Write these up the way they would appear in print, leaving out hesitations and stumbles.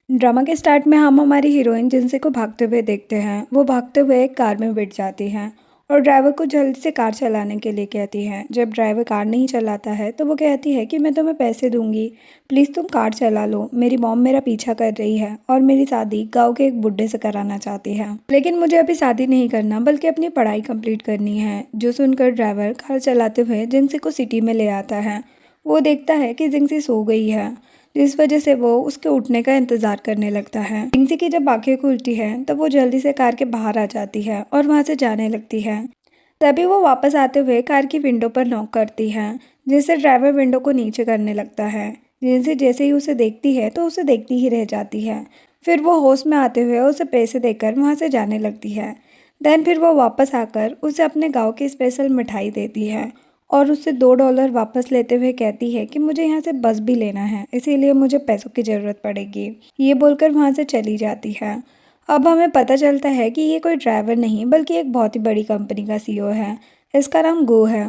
Drama के start में हम हमारी हीरोइन जिनसी को भागते हुए देखते हैं। वो भागते हुए एक कार में बैठ जाती हैं और ड्राइवर को जल्दी से कार चलाने के लिए कहती हैं। जब ड्राइवर कार नहीं चलाता है तो वो कहती है कि मैं तुम्हें पैसे दूंगी, प्लीज़ तुम कार चला लो। मेरी मॉम मेरा पीछा कर रही है और मेरी शादी गाँव के एक बुड्ढे से कराना चाहती है, लेकिन मुझे अभी शादी नहीं करना बल्कि अपनी पढ़ाई कंप्लीट करनी है। जो सुनकर ड्राइवर कार चलाते हुए जिनसी को सिटी में ले आता है। वो देखता है कि जिनसी सो गई है, जिस वजह से वो उसके उठने का इंतज़ार करने लगता है। जिंसी की जब आंखें खुलती है तब वो जल्दी से कार के बाहर आ जाती है और वहाँ से जाने लगती है। तभी वो वापस आते हुए कार की विंडो पर नॉक करती है, जिससे ड्राइवर विंडो को नीचे करने लगता है। जिनसी जैसे ही उसे देखती है तो उसे देखती ही रह जाती है। फिर वो होश में आते हुए उसे पैसे देकर वहाँ से जाने लगती है। देन फिर वो वापस आकर उसे अपने गाँव की स्पेशल मिठाई देती है और उससे $2 वापस लेते हुए कहती है कि मुझे यहाँ से बस भी लेना है, इसीलिए मुझे पैसों की ज़रूरत पड़ेगी। ये बोलकर वहाँ से चली जाती है। अब हमें पता चलता है कि ये कोई ड्राइवर नहीं बल्कि एक बहुत ही बड़ी कंपनी का सीईओ है। इसका नाम गो है।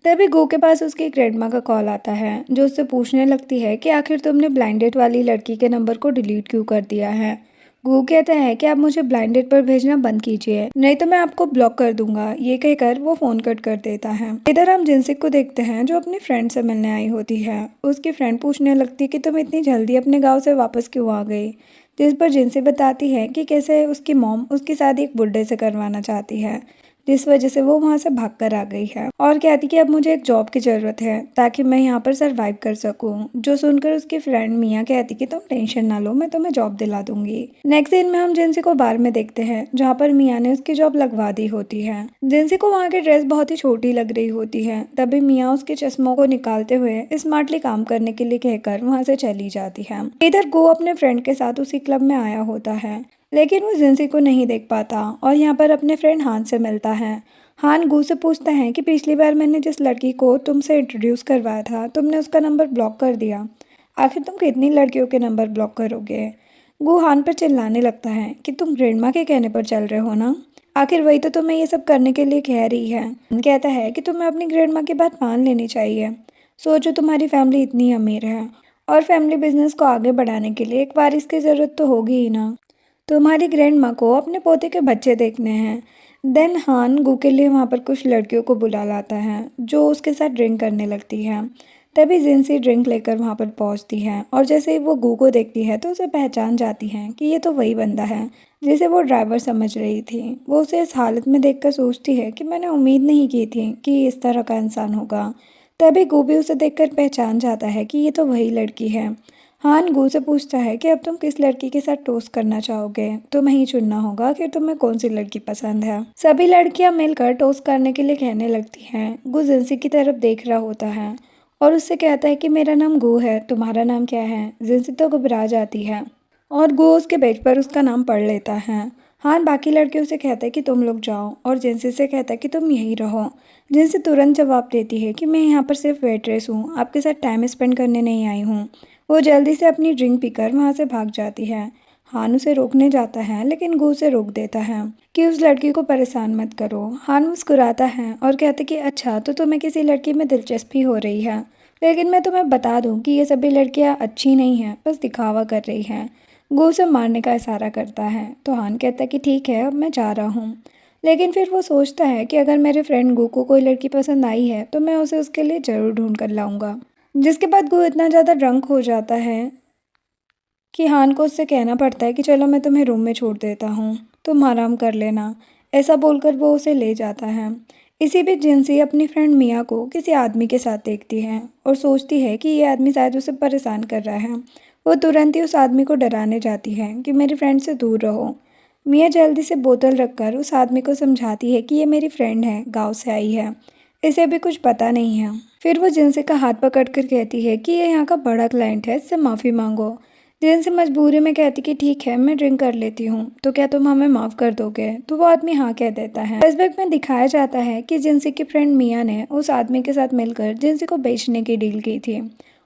तभी गो के पास उसकी ग्रैंडमा का कॉल आता है, जो उससे पूछने लगती है कि आखिर तुमने ब्लाइंड डेट वाली लड़की के नंबर को डिलीट क्यों कर दिया है। गो कहता है कि आप मुझे ब्लाइंड डेट पर भेजना बंद कीजिए, नहीं तो मैं आपको ब्लॉक कर दूंगा। ये कहकर वो फोन कट कर देता है। इधर हम जिनसिक को देखते हैं, जो अपनी फ्रेंड से मिलने आई होती है। उसकी फ्रेंड पूछने लगती है कि तुम इतनी जल्दी अपने गाँव से वापस क्यों आ गई, जिस पर जिनसी बताती है कि कैसे उसकी मॉम उसकी शादी एक बुड्ढे से करवाना चाहती है, जिस वजह से वो वहाँ से भाग कर आ गई है। और कहती कि अब मुझे एक जॉब की ज़रूरत है ताकि मैं यहाँ पर सरवाइव कर सकूँ। जो सुनकर उसकी फ्रेंड मिया कहती कि तुम टेंशन ना लो, मैं तुम्हें जॉब दिला दूंगी। नेक्स्ट दिन में हम जिनसी को बार में देखते हैं, जहाँ पर मिया ने उसकी जॉब लगवा दी होती है। जिनसी को वहाँ की ड्रेस बहुत ही छोटी लग रही होती है। तभी मिया उसके चश्मों को निकालते हुए स्मार्टली काम करने के लिए कहकर वहाँ से चली जाती है। इधर गो अपने फ्रेंड के साथ उसी क्लब में आया होता है, लेकिन वो जिनसी को नहीं देख पाता और यहाँ पर अपने फ्रेंड हान से मिलता है। हान गू से पूछता है कि पिछली बार मैंने जिस लड़की को तुमसे इंट्रोड्यूस करवाया था, तुमने उसका नंबर ब्लॉक कर दिया। आखिर तुम कितनी लड़कियों के नंबर ब्लॉक करोगे। गू हान पर चिल्लाने लगता है कि तुम ग्रैंडमा के कहने पर चल रहे हो ना, आखिर वही तो तुम्हें ये सब करने के लिए कह रही है। हान कहता है कि तुम्हें अपनी ग्रैंडमा की बात मान लेनी चाहिए। सोचो तुम्हारी फैमिली इतनी अमीर है और फैमिली बिजनेस को आगे बढ़ाने के लिए एक वारिस की ज़रूरत तो होगी ही ना। तुम्हारी ग्रैंडमा को अपने पोते के बच्चे देखने हैं। देन हान गू के लिए वहाँ पर कुछ लड़कियों को बुला लाता है, जो उसके साथ ड्रिंक करने लगती है। तभी जिनसी ड्रिंक लेकर वहाँ पर पहुँचती है और जैसे ही वो गू को देखती है तो उसे पहचान जाती है कि ये तो वही बंदा है जिसे वो ड्राइवर समझ रही थी। वो उसे इस हालत में देखकर सोचती है कि मैंने उम्मीद नहीं की थी कि इस तरह का इंसान होगा। तभी गू भी उसे देखकर पहचान जाता है कि ये तो वही लड़की है। हान गू से पूछता है कि अब तुम किस लड़की के साथ टोस्ट करना चाहोगे। तुम्हें ही चुनना होगा कि तुम्हें कौन सी लड़की पसंद है। सभी लड़कियां मिलकर टोस्ट करने के लिए कहने लगती हैं। गू जिनसी की तरफ देख रहा होता है और उससे कहता है कि मेरा नाम गू है, तुम्हारा नाम क्या है। जिनसी तो घबरा जाती है और गू उसके बेड पर उसका नाम पढ़ लेता है। हान बाकी लड़कियों से कहता है कि तुम लोग जाओ और जिनसी से कहता है कि तुम यहीं रहो। जिनसी तुरंत जवाब देती है कि मैं यहाँ पर सिर्फ वेट्रेस हूँ, आपके साथ टाइम स्पेंड करने नहीं आई हूँ। वो जल्दी से अपनी ड्रिंक पीकर वहाँ से भाग जाती है। हान उसे रोकने जाता है, लेकिन गू उसे रोक देता है कि उस लड़की को परेशान मत करो। हान मुस्कुराता है और कहते कि अच्छा तो तुम्हें किसी लड़की में दिलचस्पी हो रही है, लेकिन मैं तुम्हें बता दूं कि ये सभी लड़कियां अच्छी नहीं हैं, बस दिखावा कर रही हैं। गू उसे मारने का इशारा करता है तो हान कहता है कि ठीक है, अब मैं जा रहा हूँ। लेकिन फिर वो सोचता है कि अगर मेरे फ्रेंड गू को कोई लड़की पसंद आई है तो मैं उसे उसके लिए ज़रूर ढूंढ कर लाऊंगा। जिसके बाद गू इतना ज़्यादा ड्रंक हो जाता है कि हान को उससे कहना पड़ता है कि चलो मैं तुम्हें रूम में छोड़ देता हूँ, तुम आराम कर लेना। ऐसा बोलकर वो उसे ले जाता है। इसी बीच जिनसी अपनी फ्रेंड मिया को किसी आदमी के साथ देखती है और सोचती है कि ये आदमी शायद उसे परेशान कर रहा है। वो तुरंत ही उस आदमी को डराने जाती है कि मेरी फ्रेंड से दूर रहो। मिया जल्दी से बोतल रखकर उस आदमी को समझाती है कि ये मेरी फ्रेंड है, गाँव से आई है, इसे भी कुछ पता नहीं है। फिर वो जिनसी का हाथ पकड़कर कहती है कि ये यहाँ का बड़ा क्लाइंट है, इससे माफ़ी मांगो। जिनसी मजबूरी में कहती कि ठीक है, मैं ड्रिंक कर लेती हूँ, तो क्या तुम हमें माफ़ कर दोगे। तो वो आदमी हाँ कह देता है। फ्लैशबैक में दिखाया जाता है कि जिनसी की फ्रेंड मिया ने उस आदमी के साथ मिलकर जिनसी को बेचने की डील की थी।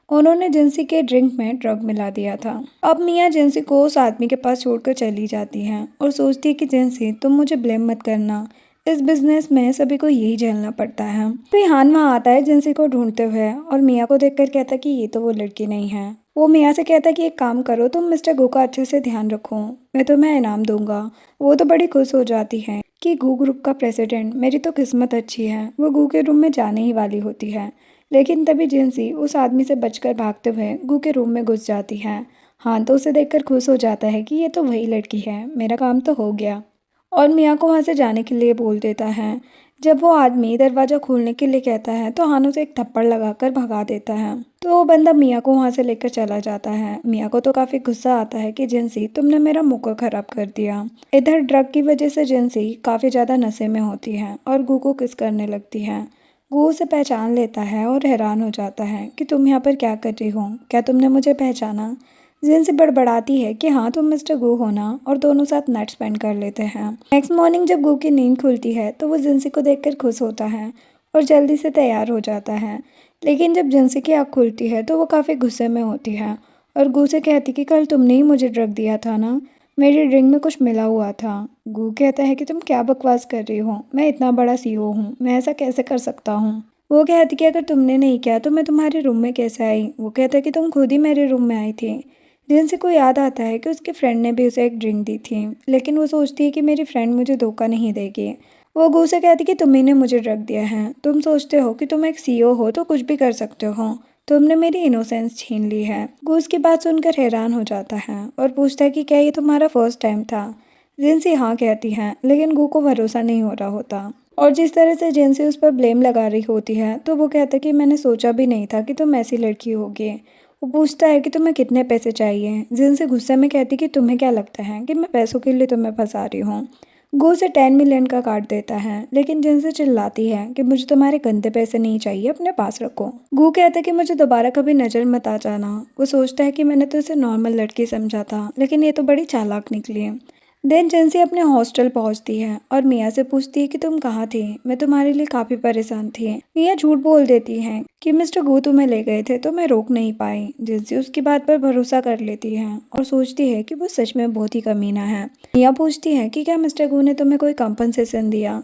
उन्होंने जिनसी के ड्रिंक में ड्रग मिला दिया था। अब मिया जिनसी को उस आदमी के पास छोड़कर चली जाती हैं और सोचती है कि जिनसी तुम मुझे ब्लेम मत करना, इस बिजनेस में सभी को यही झेलना पड़ता है। फिर हान वहाँ आता है जिनसी को ढूंढते हुए और मिया को देखकर कहता कि ये तो वो लड़की नहीं है। वो मियाँ से कहता है कि एक काम करो, तुम मिस्टर गू का अच्छे से ध्यान रखो, मैं तुम्हें इनाम दूंगा। वो तो बड़ी खुश हो जाती है कि गू ग्रुप का प्रेसिडेंट, मेरी तो किस्मत अच्छी है। वो गू के रूम में जाने ही वाली होती है, लेकिन तभी जिनसी उस आदमी से बचकर भागते हुए गू के रूम में घुस जाती है। हाँ तो उसे देखकर खुश हो जाता है कि ये तो वही लड़की है, मेरा काम तो हो गया, और मियाँ को वहाँ से जाने के लिए बोल देता है। जब वो आदमी दरवाज़ा खोलने के लिए कहता है तो हान उसे एक थप्पड़ लगाकर भगा देता है। तो वो बंदा मियाँ को वहाँ से लेकर चला जाता है। मियाँ को तो काफ़ी गुस्सा आता है कि जिनसी, तुमने मेरा मौका ख़राब कर दिया। इधर ड्रग की वजह से जिनसी काफ़ी ज़्यादा नशे में होती है और गू को किस करने लगती है। गू उसे पहचान लेता है और हैरान हो जाता है कि तुम यहाँ पर क्या कर रही हो, क्या तुमने मुझे पहचाना। जिनसी बड़बड़ाती है कि हाँ तुम मिस्टर गू हो ना, और दोनों साथ नाइट स्पेंड कर लेते हैं। नेक्स्ट मॉर्निंग जब गू की नींद खुलती है तो वो जिनसी को देखकर खुश होता है और जल्दी से तैयार हो जाता है। लेकिन जब जिनसी की आँख खुलती है तो वो काफ़ी गुस्से में होती है और गू से कहती कि कल तुमने ही मुझे ड्रग दिया था ना, मेरी ड्रिंक में कुछ मिला हुआ था। गू कहता है कि तुम क्या बकवास कर रही हो, मैं इतना बड़ा सीईओ हूँ, मैं ऐसा कैसे कर सकता हूँ। वो कहती कि अगर तुमने नहीं किया तो मैं तुम्हारे रूम में कैसे आई। वो कहता है कि तुम खुद ही मेरे रूम में आई थी। जिनसे को याद आता है कि उसके फ्रेंड ने भी उसे एक ड्रिंक दी थी, लेकिन वो सोचती है कि मेरी फ्रेंड मुझे धोखा नहीं देगी। वो गू से कहती कि तुम्ही ने मुझे ड्रग दिया है, तुम सोचते हो कि तुम एक सीईओ हो तो कुछ भी कर सकते हो, तुमने मेरी इनोसेंस छीन ली है। गू उसकी बात सुनकर हैरान हो जाता है और पूछता है कि क्या ये तुम्हारा फर्स्ट टाइम था। जिनसी हाँ कहती है, लेकिन गू को भरोसा नहीं हो रहा होता, और जिस तरह से जिनसी उस पर ब्लेम लगा रही होती है तो वो कहता है कि मैंने सोचा भी नहीं था कि तुम ऐसी लड़की होगी। वो पूछता है कि तुम्हें कितने पैसे चाहिए। जिनसे गुस्से में कहती कि तुम्हें क्या लगता है कि मैं पैसों के लिए तुम्हें फंसा रही हूँ। गो से 10 मिलियन का कार्ड देता है, लेकिन जिनसे चिल्लाती है कि मुझे तुम्हारे गंदे पैसे नहीं चाहिए, अपने पास रखो। गू कहता है कि मुझे दोबारा कभी नजर मत आ जाना। वो सोचता है कि मैंने तो इसे नॉर्मल लड़की समझा था, लेकिन ये तो बड़ी चालाक निकली। देन जिनसी अपने हॉस्टल पहुंचती है और मिया से पूछती है कि तुम कहाँ थी, मैं तुम्हारे लिए काफ़ी परेशान थी। मिया झूठ बोल देती है कि मिस्टर गू तुम्हें ले गए थे तो मैं रोक नहीं पाई। जिनसी उसकी बात पर भरोसा कर लेती है और सोचती है कि वो सच में बहुत ही कमीना है। मिया पूछती है कि क्या मिस्टर गू ने तुम्हें कोई कंपनसेशन दिया।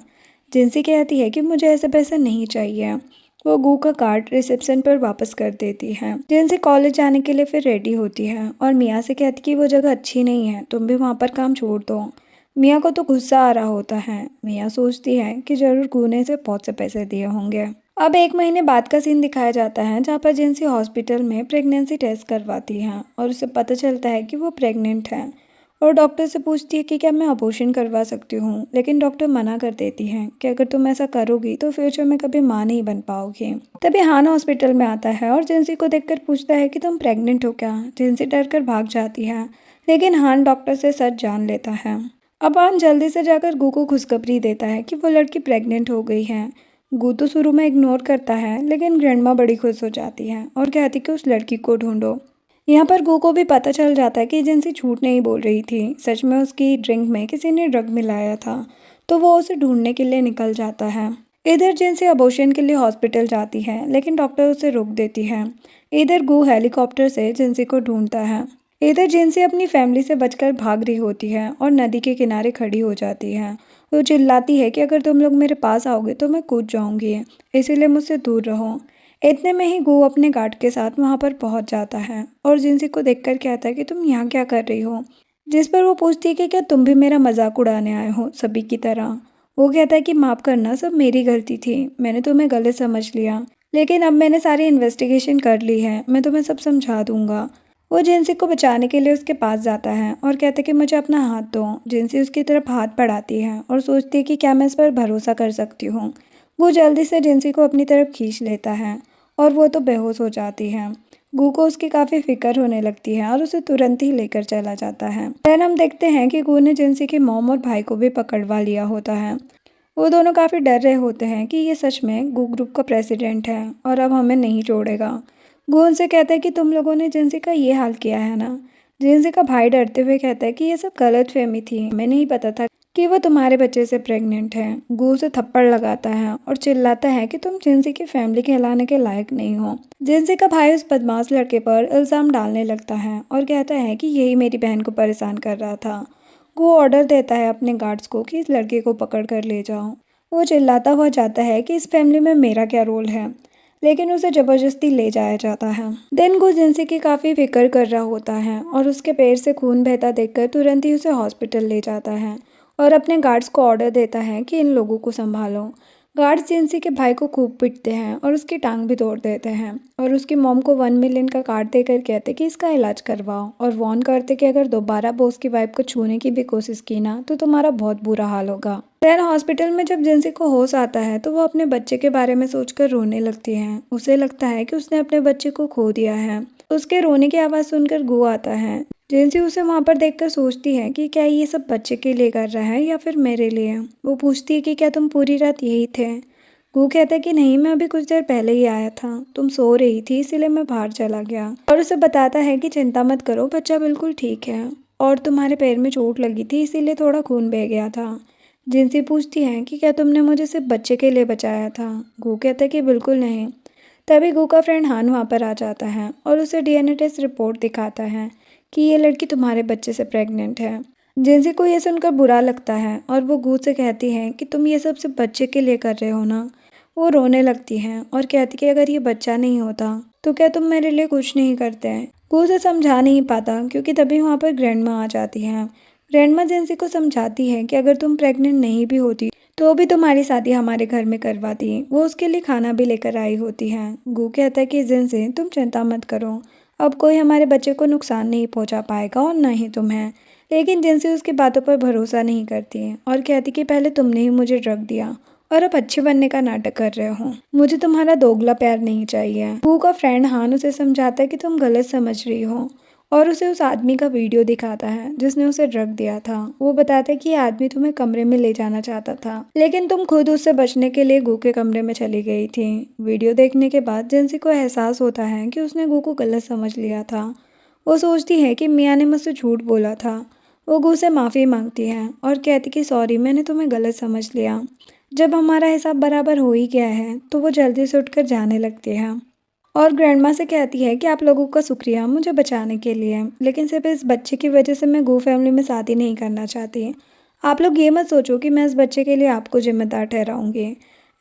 जिनसी कहती है कि मुझे ऐसे पैसे नहीं चाहिए। वो गू का कार्ड रिसेप्शन पर वापस कर देती है। जिनसी कॉलेज जाने के लिए फिर रेडी होती है और मिया से कहती कि वो जगह अच्छी नहीं है, तुम भी वहाँ पर काम छोड़ दो। मिया को तो गुस्सा आ रहा होता है। मिया सोचती है कि जरूर गू ने इसे बहुत से पैसे दिए होंगे। अब 1 महीने बाद का सीन दिखाया जाता है जहाँ पर जिनसी हॉस्पिटल में प्रेगनेंसी टेस्ट करवाती है और उसे पता चलता है कि वो प्रेग्नेंट है, और डॉक्टर से पूछती है कि क्या मैं अबॉर्शन करवा सकती हूँ, लेकिन डॉक्टर मना कर देती है कि अगर तुम ऐसा करोगी तो फ्यूचर में कभी माँ नहीं बन पाओगी। तभी हान हॉस्पिटल में आता है और जिनसी को देखकर पूछता है कि तुम प्रेग्नेंट हो क्या। जिनसी डर कर भाग जाती है, लेकिन हान डॉक्टर से सच जान लेता है। अब हान जल्दी से जाकर गू को खुशखबरी देता है कि वो लड़की प्रेग्नेंट हो गई है। गू तो शुरू में इग्नोर करता है, लेकिन ग्रैंडमा बड़ी खुश हो जाती है और कहती कि उस लड़की को ढूंढो। यहाँ पर गू को भी पता चल जाता है कि जिनसी झूठ नहीं बोल रही थी, सच में उसकी ड्रिंक में किसी ने ड्रग मिलाया था। तो वो उसे ढूंढने के लिए निकल जाता है। इधर जिनसी अबॉर्शन के लिए हॉस्पिटल जाती है, लेकिन डॉक्टर उसे रोक देती है। इधर गू हेलीकॉप्टर से जिनसी को ढूंढता है। इधर जिनसी अपनी फैमिली से बचकर भाग रही होती है और नदी के किनारे खड़ी हो जाती है। वो चिल्लाती है कि अगर तुम लोग मेरे पास आओगे तो मैं कूद जाऊंगी, इसीलिए मुझसे दूर रहो। इतने में ही गो अपने गार्ड के साथ वहां पर पहुंच जाता है और जिनसी को देखकर कहता है कि तुम यहाँ क्या कर रही हो। जिस पर वो पूछती है कि क्या तुम भी मेरा मजाक उड़ाने आए हो सभी की तरह। वो कहता है कि माफ़ करना, सब मेरी गलती थी, मैंने तुम्हें गलत समझ लिया, लेकिन अब मैंने सारी इन्वेस्टिगेशन कर ली है, मैं तुम्हें सब समझा दूंगा। वो जिनसी को बचाने के लिए उसके पास जाता है और कहता है कि मुझे अपना हाथ दो। जिनसी उसकी तरफ हाथ बढ़ाती है और सोचती है कि क्या मैं इस पर भरोसा कर सकती हूँ। वो जल्दी से जिनसी को अपनी तरफ खींच लेता है और वो तो बेहोश हो जाती है। गू को उसकी काफ़ी फिक्र होने लगती है और उसे तुरंत ही लेकर चला जाता है। देन हम देखते हैं कि गू ने जिनसी के मॉम और भाई को भी पकड़वा लिया होता है। वो दोनों काफ़ी डर रहे होते हैं कि ये सच में गू ग्रुप का प्रेसिडेंट है और अब हमें नहीं छोड़ेगा। गू उनसे कहता है कि तुम लोगों ने जिनसी का ये हाल किया है ना। जिनसी का भाई डरते हुए कहता है कि ये सब गलतफहमी थी, हमें नहीं पता था कि वो तुम्हारे बच्चे से प्रेग्नेंट है। गू उसे थप्पड़ लगाता है और चिल्लाता है कि तुम जिनसी की फैमिली कहलाने के लायक नहीं हो। जिनसी का भाई उस बदमाश लड़के पर इल्ज़ाम डालने लगता है और कहता है कि यही मेरी बहन को परेशान कर रहा था। गू ऑर्डर देता है अपने गार्ड्स को कि इस लड़के को पकड़ कर ले जाओ। वो चिल्लाता हुआ जाता है कि इस फैमिली में मेरा क्या रोल है। लेकिन उसे ज़बरदस्ती ले जाया जाता है। दिन गू जिनसी की काफ़ी फिक्र कर रहा होता है और उसके पैर से खून बहता देखकर तुरंत ही उसे हॉस्पिटल ले जाता है और अपने गार्ड्स को ऑर्डर देता है कि इन लोगों को संभालो। गार्ड्स जिनसी के भाई को खूब पीटते हैं और उसकी टांग भी तोड़ देते हैं और उसकी मॉम को 1 मिलियन का कार्ड देकर कहते कि इसका इलाज करवाओ और वार्न करते कि अगर दोबारा बॉस की वाइफ को छूने की भी कोशिश की ना तो तुम्हारा बहुत बुरा हाल होगा। फिर हॉस्पिटल में जब जिनसी को होश आता है तो वो अपने बच्चे के बारे में सोचकर रोने लगती है। उसे लगता है कि उसने अपने बच्चे को खो दिया है। उसके रोने की आवाज़ सुनकर गू आता है। जिनसी उसे वहाँ पर देखकर सोचती है कि क्या ये सब बच्चे के लिए कर रहा है या फिर मेरे लिए। वो पूछती है कि क्या तुम पूरी रात यही थे। गू कहता है कि नहीं, मैं अभी कुछ देर पहले ही आया था, तुम सो रही थी इसीलिए मैं बाहर चला गया। और उसे बताता है कि चिंता मत करो, बच्चा बिल्कुल ठीक है और तुम्हारे पैर में चोट लगी थी इसीलिए थोड़ा खून बह गया था। जिनसी पूछती है कि क्या तुमने मुझे सिर्फ बच्चे के लिए बचाया था। गू कहता है कि बिल्कुल नहीं। तभी गू का फ्रेंड हान वहाँ पर आ जाता है और उसे डीएनए टेस्ट रिपोर्ट दिखाता है कि ये लड़की तुम्हारे बच्चे से प्रेग्नेंट है। जिनसी को ये सुनकर बुरा लगता है और वो गू से कहती है कि तुम ये सब सिर्फ बच्चे के लिए कर रहे हो ना। वो रोने लगती हैं और कहती कि अगर ये बच्चा नहीं होता तो क्या तुम मेरे लिए कुछ नहीं करते हैं। वो उसे समझा नहीं पाता क्योंकि तभी वहाँ पर ग्रैंडमा आ जाती हैं। ग्रैंडमा जिनसी को समझाती है कि अगर तुम प्रेग्नेंट नहीं भी होती तो भी तुम्हारी शादी हमारे घर में करवाती। वो उसके लिए खाना भी लेकर आई होती हैं। गू कहता है कि जिनसी तुम चिंता मत करो, अब कोई हमारे बच्चे को नुकसान नहीं पहुँचा पाएगा और न ही तुम्हें। लेकिन जिनसी उसकी बातों पर भरोसा नहीं करती और कहती कि पहले तुमने ही मुझे ड्रग दिया और अब अच्छे बनने का नाटक कर रहे हो, मुझे तुम्हारा दोगला प्यार नहीं चाहिए। बू का फ्रेंड हान उसे समझाता है कि तुम गलत समझ रही हो और उसे उस आदमी का वीडियो दिखाता है जिसने उसे ड्रग दिया था। वो बताता है कि ये आदमी तुम्हें कमरे में ले जाना चाहता था लेकिन तुम खुद उससे बचने के लिए गू के कमरे में चली गई थी। वीडियो देखने के बाद जिनसी को एहसास होता है कि उसने गू को गलत समझ लिया था। वो सोचती है कि मियाँ ने मुझसे झूठ बोला था। वो गू से माफ़ी मांगती है और कहती कि सॉरी, मैंने तुम्हें गलत समझ लिया। जब हमारा हिसाब बराबर हो ही गया है तो वो जल्दी से उठकर जाने लगती है और ग्रैंडमा से कहती है कि आप लोगों का शुक्रिया मुझे बचाने के लिए, लेकिन सिर्फ इस बच्चे की वजह से मैं गू फैमिली में शादी नहीं करना चाहती। आप लोग ये मत सोचो कि मैं इस बच्चे के लिए आपको जिम्मेदार ठहराऊंगी।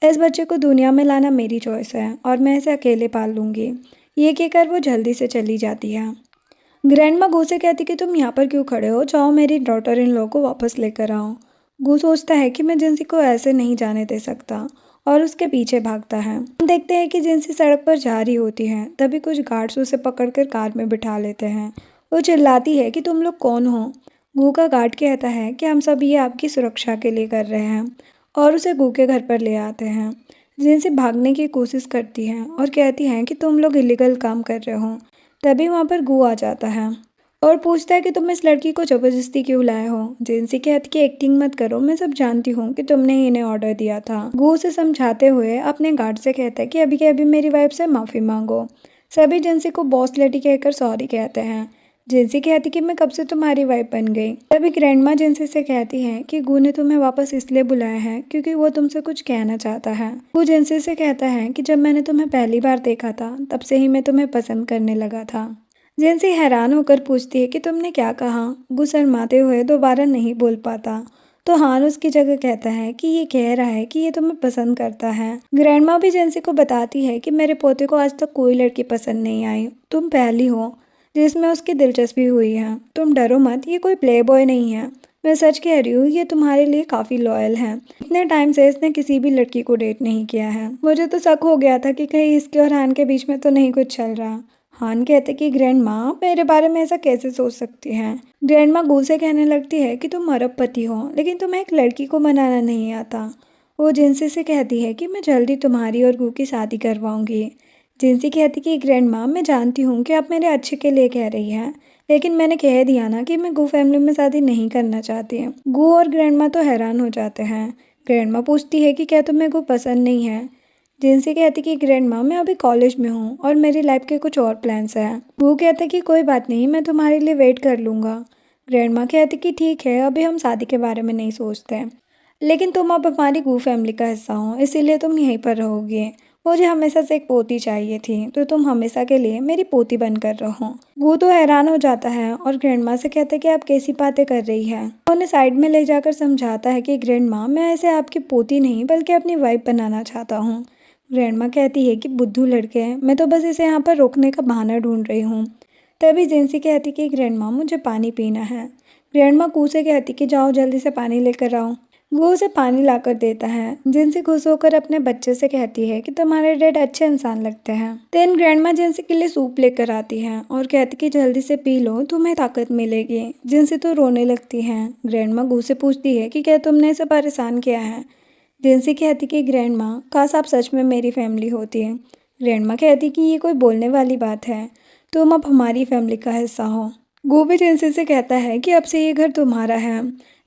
इस बच्चे को दुनिया में लाना मेरी चॉइस है और मैं इसे अकेले पाल लूँगी। ये कहकर वो जल्दी से चली जाती है। ग्रैंडमा गू से कहती कि तुम यहाँ पर क्यों खड़े हो, जाओ मेरी डॉटर इन लॉ को वापस लेकर आओ। गू सोचता है कि मैं जिनसी को ऐसे नहीं जाने दे सकता और उसके पीछे भागता है। हम देखते हैं कि जिनसी सड़क पर जा रही होती है तभी कुछ गार्ड्स उसे पकड़कर कार में बिठा लेते हैं। वो चिल्लाती है कि तुम लोग कौन हो। गू का गार्ड कहता है कि हम सब ये आपकी सुरक्षा के लिए कर रहे हैं और उसे गू के घर पर ले आते हैं। जिनसी भागने की कोशिश करती है और कहती हैं कि तुम लोग इलीगल काम कर रहे हो। तभी वहाँ पर गू आ जाता है और पूछता है कि तुम इस लड़की को ज़बरदस्ती क्यों लाए हो। जिनसी कहती कि एक्टिंग मत करो, मैं सब जानती हूँ कि तुमने ही इन्हें ऑर्डर दिया था। गू उसे समझाते हुए अपने गार्ड से कहता है कि अभी के अभी मेरी वाइफ से माफ़ी मांगो। सभी जिनसी को बॉस लेडी कहकर सॉरी कहते हैं। जिनसी कहती कि मैं कब से तुम्हारी वाइफ बन गई। तभी ग्रैंडमा जिनसी से कहती है कि गू ने तुम्हें वापस इसलिए बुलाया है क्योंकि वो तुमसे कुछ कहना चाहता है। गू जिनसी से कहता है कि जब मैंने तुम्हें पहली बार देखा था तब से ही मैं तुम्हें पसंद करने लगा था। जिनसी हैरान होकर पूछती है कि तुमने क्या कहा। गू शर्माते हुए दोबारा नहीं बोल पाता तो हान उसकी जगह कहता है कि ये कह रहा है कि ये तुम्हें पसंद करता है। ग्रैंडमा भी जिनसी को बताती है कि मेरे पोते को आज तक कोई लड़की पसंद नहीं आई, तुम पहली हो जिसमें उसकी दिलचस्पी हुई है। तुम डरो मत, ये कोई प्ले बॉय नहीं है, मैं सच कह रही हूँ, ये तुम्हारे लिए काफ़ी लॉयल है। इतने टाइम से इसने किसी भी लड़की को डेट नहीं किया है। मुझे तो शक हो गया था कि कहीं इसके और हान के बीच में तो नहीं कुछ चल रहा। हान कहते कि ग्रैंडमा मेरे बारे में ऐसा कैसे सोच सकती हैं। ग्रैंडमा गू से कहने लगती है कि तुम अरबपति हो लेकिन तुम्हें एक लड़की को मनाना नहीं आता। वो जिनसी से कहती है कि मैं जल्दी तुम्हारी और गू की शादी करवाऊंगी। जिनसी कहती कि ग्रैंडमा मैं जानती हूँ कि आप मेरे अच्छे के लिए कह रही हैं, लेकिन मैंने कह दिया ना कि मैं गू फैमिली में शादी नहीं करना चाहती। गू और ग्रैंडमा तो हैरान हो जाते हैं। ग्रैंडमा पूछती है कि क्या तुम्हें गू पसंद नहीं है। जिनसी कहती कि ग्रैंडमा मैं अभी कॉलेज में हूँ और मेरी लाइफ के कुछ और प्लान्स हैं। वो कहते कि कोई बात नहीं, मैं तुम्हारे लिए वेट कर लूँगा। ग्रैंडमा कहती कि ठीक है, अभी हम शादी के बारे में नहीं सोचते, लेकिन तुम अब हमारी गू फैमिली का हिस्सा हो इसीलिए तुम यहीं पर रहोगे। मुझे हमेशा से एक पोती चाहिए थी तो तुम हमेशा के लिए मेरी पोती बनकर रहो। गू तो हैरान हो जाता है और ग्रैंडमा से कहता है कि आप कैसी बातें कर रही हैं। उन्हें साइड में ले जाकर समझाता है कि ग्रैंडमा मैं ऐसे आपकी पोती नहीं बल्कि अपनी वाइफ बनाना चाहता हूँ। ग्रैंडमा कहती है कि बुद्धू लड़के हैं, मैं तो बस इसे यहाँ पर रोकने का बहाना ढूंढ रही हूँ। तभी जिनसी कहती कि ग्रैंडमा मुझे पानी पीना है। ग्रैंडमा गू से कहती कि जाओ जल्दी से पानी लेकर आओ। वो उसे पानी लाकर देता है। जिनसी खुश होकर अपने बच्चे से कहती है कि तुम्हारे डैड अच्छे इंसान लगते हैं। देन ग्रैंडमा जिनसी के लिए सूप लेकर आती है और कहती कि जल्दी से पी लो, तुम्हें ताकत मिलेगी। जिनसी तो रोने लगती है। ग्रैंडमा गू से पूछती है कि क्या तुमने इसे परेशान किया है। जिनसी कहती कि ग्रैंडमा काश आप सच में मेरी फैमिली होती है। ग्रैंडमा कहती कि ये कोई बोलने वाली बात है, तुम अब हमारी फैमिली का हिस्सा हो। गो भी जिनसी से कहता है कि अब से ये घर तुम्हारा है।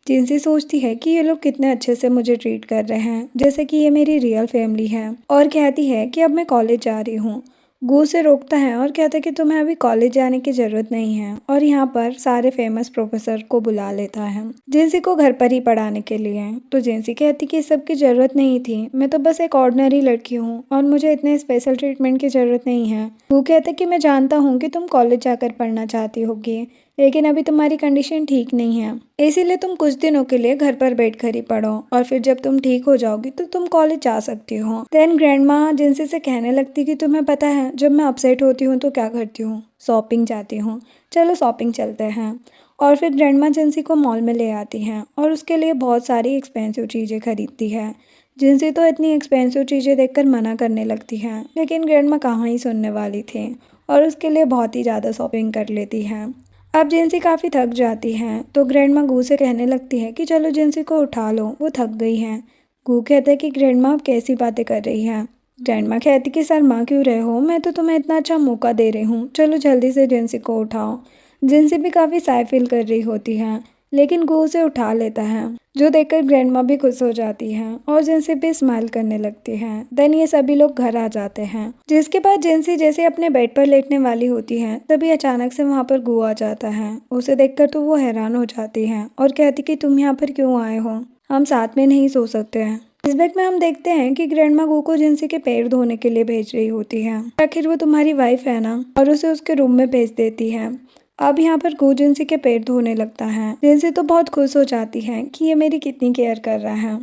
जिनसी सोचती है कि ये लोग कितने अच्छे से मुझे ट्रीट कर रहे हैं, जैसे कि ये मेरी रियल फैमिली है, और कहती है कि अब मैं कॉलेज जा रही हूँ। गो उसे रोकता है और कहता है कि तुम्हें अभी कॉलेज जाने की ज़रूरत नहीं है, और यहाँ पर सारे फेमस प्रोफेसर को बुला लेता है जिनसी को घर पर ही पढ़ाने के लिए। तो जिनसी कहती कि इस सब की ज़रूरत नहीं थी, मैं तो बस एक ऑर्डिनरी लड़की हूँ और मुझे इतने स्पेशल ट्रीटमेंट की ज़रूरत नहीं है। वो कहता है कि मैं जानता हूँ कि तुम कॉलेज जाकर पढ़ना चाहती होगी, लेकिन अभी तुम्हारी कंडीशन ठीक नहीं है, इसीलिए तुम कुछ दिनों के लिए घर पर बैठकर ही पढ़ो, और फिर जब तुम ठीक हो जाओगी तो तुम कॉलेज जा सकती हो। देन ग्रैंडमा जिनसी से कहने लगती कि तुम्हें पता है जब मैं अपसेट होती हूँ तो क्या करती हूँ, शॉपिंग जाती हूँ, चलो शॉपिंग चलते हैं। और फिर ग्रैंडमा जिनसी को मॉल में ले आती हैं और उसके लिए बहुत सारी एक्सपेंसिव चीज़ें खरीदती है। जिनसी तो इतनी एक्सपेंसिव चीज़ें देखकर मना करने लगती हैं, लेकिन ग्रैंडमा कहाँ ही सुनने वाली थी और उसके लिए बहुत ही ज़्यादा शॉपिंग कर लेती है। अब जिनसी काफ़ी थक जाती हैं तो ग्रैंडमा गू से कहने लगती है कि चलो जिनसी को उठा लो, वो थक गई हैं। गू कहता है कि ग्रैंडमा आप कैसी बातें कर रही हैं। ग्रैंडमा कहती कि शर्मा क्यों रहे हो, मैं तो तुम्हें इतना अच्छा मौका दे रही हूँ, चलो जल्दी से जिनसी को उठाओ। जिनसी भी काफ़ी साय फील कर रही होती है, लेकिन गू उसे उठा लेता है, जो देखकर ग्रैंडमा भी खुश हो जाती हैं और जिनसी भी स्माइल करने लगती हैं। देन ये सभी लोग घर आ जाते हैं, जिसके बाद जिनसी जैसे अपने बेड पर लेटने वाली होती है तभी अचानक से वहाँ पर गू आ जाता है। उसे देखकर तो वो हैरान हो जाती है और कहती कि तुम यहाँ पर क्यों आए हो, हम साथ में नहीं सो सकते हैं। फ्लैशबैक में हम देखते हैं कि ग्रैंडमा गू को जिनसी के पैर धोने के लिए भेज रही होती है, आखिर वो तुम्हारी वाइफ है ना, और उसे उसके रूम में भेज देती है। अब यहाँ पर गू जिनसी के पैर धोने लगता है। जिनसी तो बहुत खुश हो जाती है कि ये मेरी कितनी केयर कर रहा है।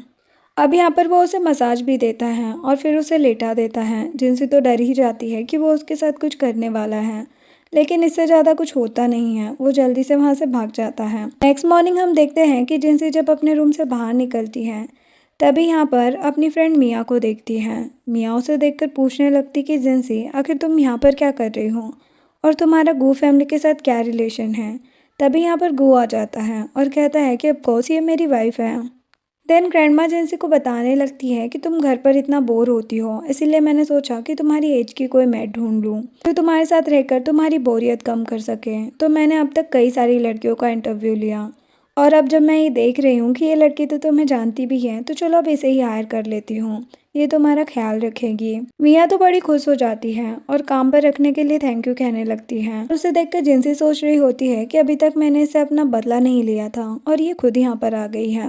अब यहाँ पर वो उसे मसाज भी देता है और फिर उसे लेटा देता है। जिनसी तो डर ही जाती है कि वो उसके साथ कुछ करने वाला है, लेकिन इससे ज़्यादा कुछ होता नहीं है। वो जल्दी से वहाँ से भाग जाता है। नेक्स्ट मॉर्निंग हम देखते हैं कि जिनसी जब अपने रूम से बाहर निकलती है तभी यहाँ पर अपनी फ्रेंड मिया को देखती है। मिया उसे देखकर पूछने लगती कि जिनसी आखिर तुम यहाँ पर क्या कर रही हो, और तुम्हारा गू फैमिली के साथ क्या रिलेशन है। तभी यहाँ पर गू आ जाता है और कहता है कि अब कौन सी ये मेरी वाइफ है। देन ग्रैंडमा जिनसी को बताने लगती है कि तुम घर पर इतना बोर होती हो, इसीलिए मैंने सोचा कि तुम्हारी एज की कोई मैट ढूंढ लूँ जो तुम्हारे साथ रहकर तुम्हारी बोरियत कम कर सके। तो मैंने अब तक कई सारी लड़कियों का इंटरव्यू लिया, और अब जब मैं ये देख रही हूँ कि ये लड़की तो तुम्हें जानती भी है, तो चलो अब इसे ही हायर कर लेती हूँ, ये तुम्हारा ख्याल रखेगी। मिया तो बड़ी खुश हो जाती है और काम पर रखने के लिए थैंक यू कहने लगती है। उसे देखकर जिनसी सोच रही होती है कि अभी तक मैंने इससे अपना बदला नहीं लिया था और ये खुद यहाँ पर आ गई है।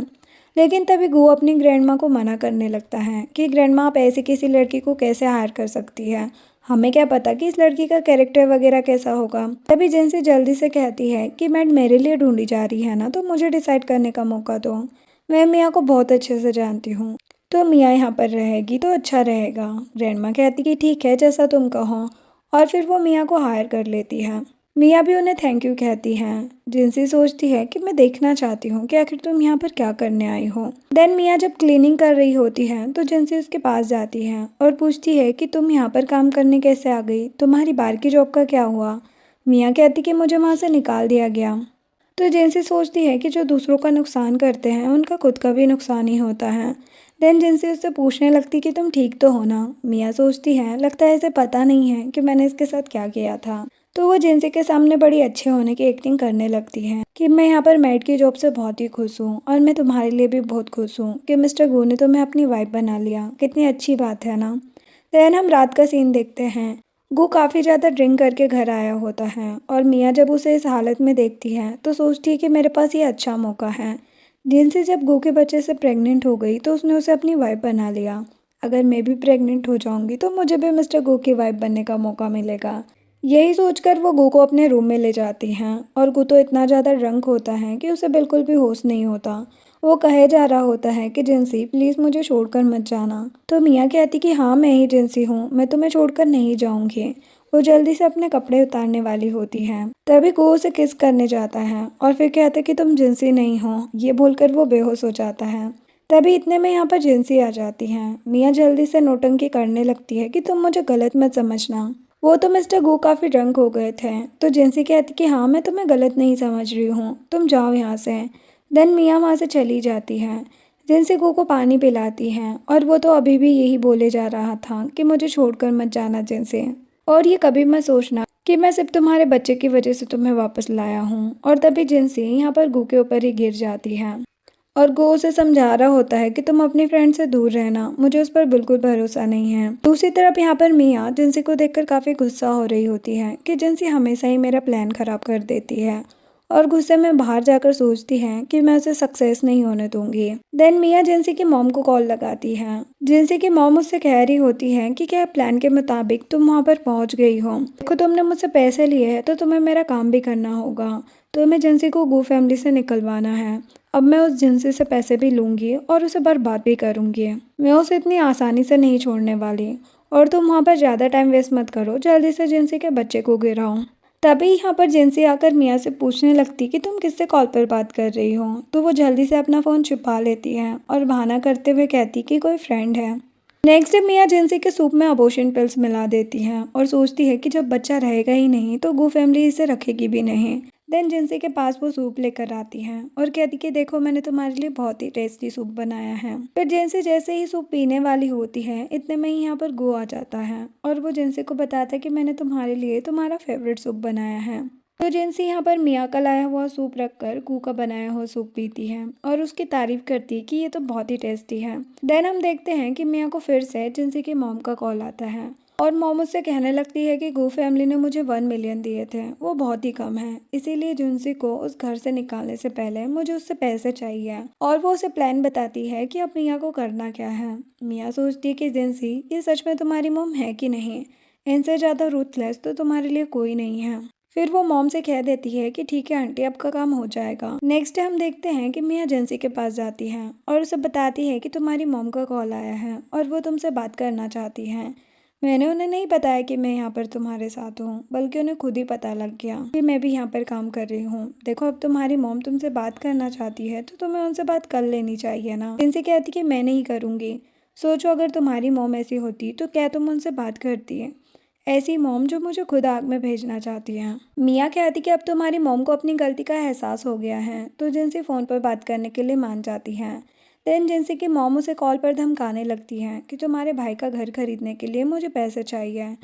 लेकिन तभी गू अपनी ग्रैंडमा को मना करने लगता है कि ग्रैंडमा आप ऐसी किसी लड़की को कैसे हायर कर सकती है, हमें क्या पता कि इस लड़की का कैरेक्टर वगैरह कैसा होगा। तभी जिनसी जल्दी से कहती है कि मैड मेरे लिए ढूंढी जा रही है ना, तो मुझे डिसाइड करने का मौका दो, मैं मिया को बहुत अच्छे से जानती हूँ, तो मिया यहाँ पर रहेगी तो अच्छा रहेगा। ग्रैंडमा कहती कि ठीक है जैसा तुम कहो, और फिर वो मिया को हायर कर लेती है। मिया भी उन्हें थैंक यू कहती हैं। जिनसी सोचती है कि मैं देखना चाहती हूँ कि आखिर तुम यहाँ पर क्या करने आई हो। देन मिया जब क्लीनिंग कर रही होती है तो जिनसी उसके पास जाती है और पूछती है कि तुम यहाँ पर काम करने कैसे आ गई, तुम्हारी बाहर की जॉब का क्या हुआ। मिया कहती कि मुझे वहाँ से निकाल दिया गया। तो जिनसी सोचती है कि जो दूसरों का नुकसान करते हैं उनका खुद का भी नुकसान ही होता है। देन जिनसी उससे पूछने लगती कि तुम ठीक तो हो ना। मिया सोचती है लगता है इसे पता नहीं है कि मैंने इसके साथ क्या किया था, तो वो जिनसी के सामने बड़ी अच्छे होने की एक्टिंग करने लगती है कि मैं यहाँ पर मेड की जॉब से बहुत ही खुश हूँ और मैं तुम्हारे लिए भी बहुत खुश हूँ कि मिस्टर गू ने तुम्हें अपनी वाइफ बना लिया, कितनी अच्छी बात है ना। देन हम रात का सीन देखते हैं। गू काफ़ी ज़्यादा ड्रिंक करके घर आया होता है और मिया जब उसे इस हालत में देखती है तो सोचती है कि मेरे पास ये अच्छा मौका है। जिनसी जब गू के बच्चे से प्रेग्नेंट हो गई तो उसने उसे अपनी वाइफ बना लिया। अगर मैं भी प्रेग्नेंट हो जाऊंगी तो मुझे भी मिस्टर गू की वाइफ बनने का मौका मिलेगा। यही सोचकर वो गू को अपने रूम में ले जाती हैं और गू तो इतना ज़्यादा ड्रंक होता है कि उसे बिल्कुल भी होश नहीं होता। वो कहे जा रहा होता है कि जिनसी प्लीज़ मुझे छोड़कर मत जाना। तो मिया कहती कि हाँ मैं ही जिनसी हूँ, मैं तुम्हें छोड़कर नहीं जाऊँगी। वो जल्दी से अपने कपड़े उतारने वाली होती है, तभी गू उसे किस करने जाता है और फिर कहता है कि तुम जिनसी नहीं हो। ये बोलकर वो बेहोश हो जाता है। तभी इतने में यहाँ पर जिनसी आ जाती हैं। मिया जल्दी से नौटंकी करने लगती है कि तुम मुझे गलत मत समझना। वो तो मिस्टर गू काफ़ी ड्रंक हो गए थे। तो जिनसी कहती कि हाँ मैं तुम्हें गलत नहीं समझ रही हूँ, तुम जाओ यहाँ से। देन मिया वहाँ से चली जाती है। जिनसी गू को पानी पिलाती है और वो तो अभी भी यही बोले जा रहा था कि मुझे छोड़कर मत जाना जिनसी, और ये कभी मत सोचना कि मैं सिर्फ तुम्हारे बच्चे की वजह से तुम्हें वापस लाया हूँ। और तभी जिनसी यहाँ पर गू के ऊपर ही गिर जाती है और गो उसे समझा रहा होता है कि तुम अपनी फ्रेंड से दूर रहना, मुझे उस पर बिल्कुल भरोसा नहीं है। दूसरी तरफ यहाँ पर मिया जिनसी को देखकर काफ़ी गुस्सा हो रही होती है कि जिनसी हमेशा ही मेरा प्लान खराब कर देती है, और गुस्से में बाहर जाकर सोचती है कि मैं उसे सक्सेस नहीं होने दूंगी। देन मिया जिनसी की मॉम को कॉल लगाती है। जिनसी की मॉम उससे कह रही होती है कि क्या प्लान के मुताबिक तुम वहाँ पर पहुँच गई हो। देखो तुमने मुझसे पैसे लिए हैं तो तुम्हें मेरा काम भी करना होगा। तुम्हें जिनसी को गू फैमिली से निकलवाना है। अब मैं उस जिनसी से पैसे भी लूँगी और उसे बर्बाद भी करूँगी। मैं उसे इतनी आसानी से नहीं छोड़ने वाली। और तुम वहाँ पर ज़्यादा टाइम वेस्ट मत करो, जल्दी से जिनसी के बच्चे को गिराओ। तभी यहाँ पर जिनसी आकर मिया से पूछने लगती कि तुम किससे कॉल पर बात कर रही हो। तो वो जल्दी से अपना फ़ोन छुपा लेती है और बहाना करते हुए कहती कि कोई फ्रेंड है। नेक्स्ट डे मिया जिनसी के सूप में अबॉर्शन पिल्स मिला देती हैं और सोचती है कि जब बच्चा रहेगा ही नहीं तो गू फैमिली इसे रखेगी भी नहीं। देन जिनसी के पास वो सूप लेकर आती हैं और कहती कि देखो मैंने तुम्हारे लिए बहुत ही टेस्टी सूप बनाया है। फिर जिनसी जैसे ही सूप पीने वाली होती है इतने में ही यहाँ पर गू आ जाता है और वो जिनसी को बताता है कि मैंने तुम्हारे लिए तुम्हारा फेवरेट सूप बनाया है। तो जिनसी यहाँ पर मिया का लाया हुआ सूप रखकर गू का बनाया हुआ सूप पीती है और उसकी तारीफ करती है कि ये तो बहुत ही टेस्टी है। देन हम देखते हैं कि मिया को फिर से जिनसी की मॉम का कॉल आता है और मॉम उससे कहने लगती है कि गू फैमिली ने मुझे 1 मिलियन दिए थे, वो बहुत ही कम है, इसीलिए जिनसी को उस घर से निकालने से पहले मुझे उससे पैसे चाहिए। और वो उसे प्लान बताती है कि अब मिया को करना क्या है। मिया सोचती है कि जिनसी ये सच में तुम्हारी मॉम है कि नहीं, इनसे ज़्यादा रूथलेस तो तुम्हारे लिए कोई नहीं है। फिर वो मॉम से कह देती है कि ठीक है आंटी आपका काम हो जाएगा। नेक्स्ट डे हम देखते हैं कि मिया जिनसी के पास जाती हैं और उसे बताती है कि तुम्हारी मॉम का कॉल आया है और वो तुमसे बात करना चाहती हैं। मैंने उन्हें नहीं बताया कि मैं यहाँ पर तुम्हारे साथ हूँ, बल्कि उन्हें खुद ही पता लग गया कि मैं भी यहाँ पर काम कर रही हूँ। देखो अब तुम्हारी मॉम तुमसे बात करना चाहती है तो तुम्हें उनसे बात कर लेनी चाहिए ना। जिनसी कहती कि मैं नहीं करूँगी। सोचो अगर तुम्हारी मॉम ऐसी होती तो क्या तुम उनसे बात करती है, ऐसी मॉम जो मुझे खुद आग में भेजना चाहती है। मिया कहती कि अब तुम्हारी मॉम को अपनी गलती का एहसास हो गया है, तो जिनसी फ़ोन पर बात करने के लिए मान जाती हैं। देन जिनसी की मॉम उसे कॉल पर धमकाने लगती हैं कि तुम्हारे भाई का घर खरीदने के लिए मुझे पैसे चाहिए,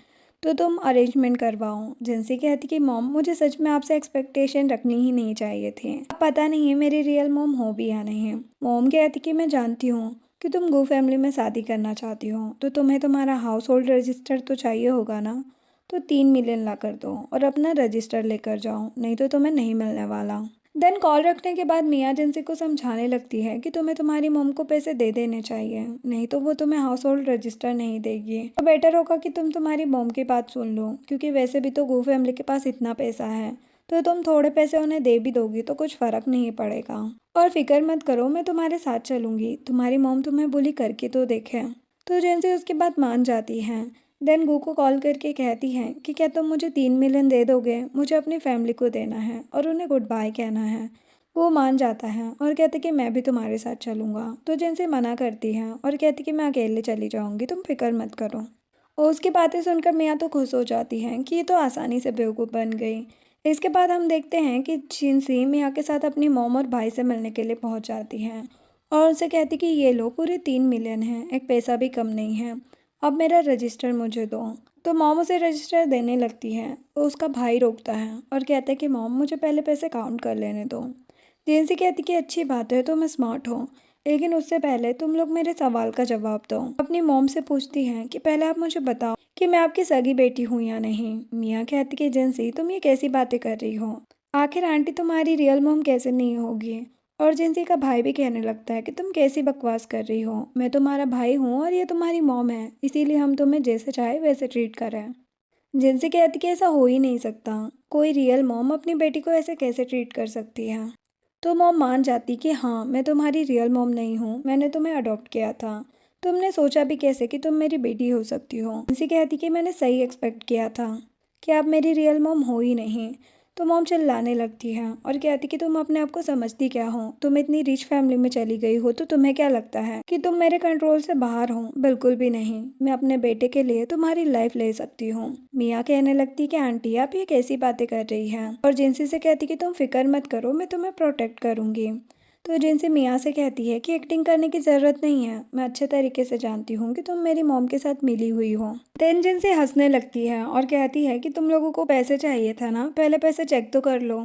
तो तुम अरेंजमेंट करवाओ। जिनसी कहती कि मॉम मुझे सच में आपसे एक्सपेक्टेशन रखनी ही नहीं चाहिए थी, अब पता नहीं है मेरी रियल मॉम हो भी या नहीं। मॉम कहती कि मैं जानती हूँ कि तुम गो फैमिली में शादी करना चाहती हो, तो तुम्हें तुम्हारा हाउस होल्ड रजिस्टर तो चाहिए होगा ना, तो 3 मिलियन ला कर दो और अपना रजिस्टर लेकर जाओ, नहीं तो तुम्हें नहीं मिलने वाला। देन कॉल रखने के बाद मिया जिनसी को समझाने लगती है कि तुम्हें तुम्हारी मॉम को पैसे दे देने चाहिए, नहीं तो वो तुम्हें हाउस होल्ड रजिस्टर नहीं देगी। तो बेटर होगा कि तुम तुम्हारी मॉम की बात सुन लो, क्योंकि वैसे भी तो गो फैमिली के पास इतना पैसा है, तो तुम थोड़े पैसे उन्हें दे भी दोगी तो कुछ फ़र्क नहीं पड़ेगा। और फिक्र मत करो, मैं तुम्हारे साथ चलूँगी, तुम्हारी मॉम तुम्हें बुली करके तो देखे। तो जिनसी उसकी बात मान जाती हैं। देन गू को कॉल करके कहती हैं कि क्या तुम मुझे 3 मिलियन दे दोगे, मुझे अपनी फैमिली को देना है और उन्हें गुड बाय कहना है। वो मान जाता है और कहते कि मैं भी तुम्हारे साथ चलूँगा। तो जिनसे मना करती है और कहती कि मैं अकेले चली जाऊँगी, तुम फिक्र मत करो। और उसकी बातें सुनकर मिया तो खुश हो जाती हैं कि ये तो आसानी से बेवकूफ़ बन गई। इसके बाद हम देखते हैं कि जिनसी मिया के साथ अपनी मॉम और भाई से मिलने के लिए पहुँच जाती हैं और उनसे कहती कि ये लो पूरे 3 मिलियन हैं, एक पैसा भी कम नहीं है, अब मेरा रजिस्टर मुझे दो। तो मॉम उसे रजिस्टर देने लगती है, तो उसका भाई रोकता है और कहता है कि मॉम मुझे पहले पैसे काउंट कर लेने दो। जेंसी कहती कि अच्छी बात है, तुम स्मार्ट हो, लेकिन उससे पहले तुम लोग मेरे सवाल का जवाब दो। अपनी मॉम से पूछती हैं कि पहले आप मुझे बताओ कि मैं आपकी सगी बेटी हूँ या नहीं। मियाँ कहती कि जेंसी तुम ये कैसी बातें कर रही हो, आखिर आंटी तुम्हारी रियल मॉम कैसे नहीं होगी। और जिनसी का भाई भी कहने लगता है कि तुम कैसी बकवास कर रही हो, मैं तुम्हारा भाई हूँ और ये तुम्हारी मॉम है, इसीलिए हम तुम्हें जैसे चाहे वैसे ट्रीट करें। जिनसे कहती कि ऐसा हो ही नहीं सकता। कोई रियल मॉम अपनी बेटी को ऐसे कैसे ट्रीट कर सकती है। तो मॉम मान जाती कि हाँ, मैं तुम्हारी रियल मॉम नहीं हूँ, मैंने तुम्हें अडॉप्ट किया था। तुमने सोचा भी कैसे कि तुम मेरी बेटी हो सकती हो। जिनसी कहती कि मैंने सही एक्सपेक्ट किया था कि आप मेरी रियल मॉम हो ही नहीं। तो मॉम चिल्लाने लगती है और कहती कि तुम अपने आप को समझती क्या हो, तुम इतनी रिच फैमिली में चली गई हो तो तुम्हें क्या लगता है कि तुम मेरे कंट्रोल से बाहर हो। बिल्कुल भी नहीं, मैं अपने बेटे के लिए तुम्हारी लाइफ ले सकती हूँ। मिया कहने लगती कि आंटी आप ये कैसी बातें कर रही हैं, और जिनसी से कहती कि तुम फिक्र मत करो, मैं तुम्हें प्रोटेक्ट करूंगी। तो जिनसी मिया से कहती है कि एक्टिंग करने की ज़रूरत नहीं है, मैं अच्छे तरीके से जानती हूँ कि तुम मेरी मॉम के साथ मिली हुई हो। देन जिनसी हंसने लगती है और कहती है कि तुम लोगों को पैसे चाहिए था ना, पहले पैसे चेक तो कर लो।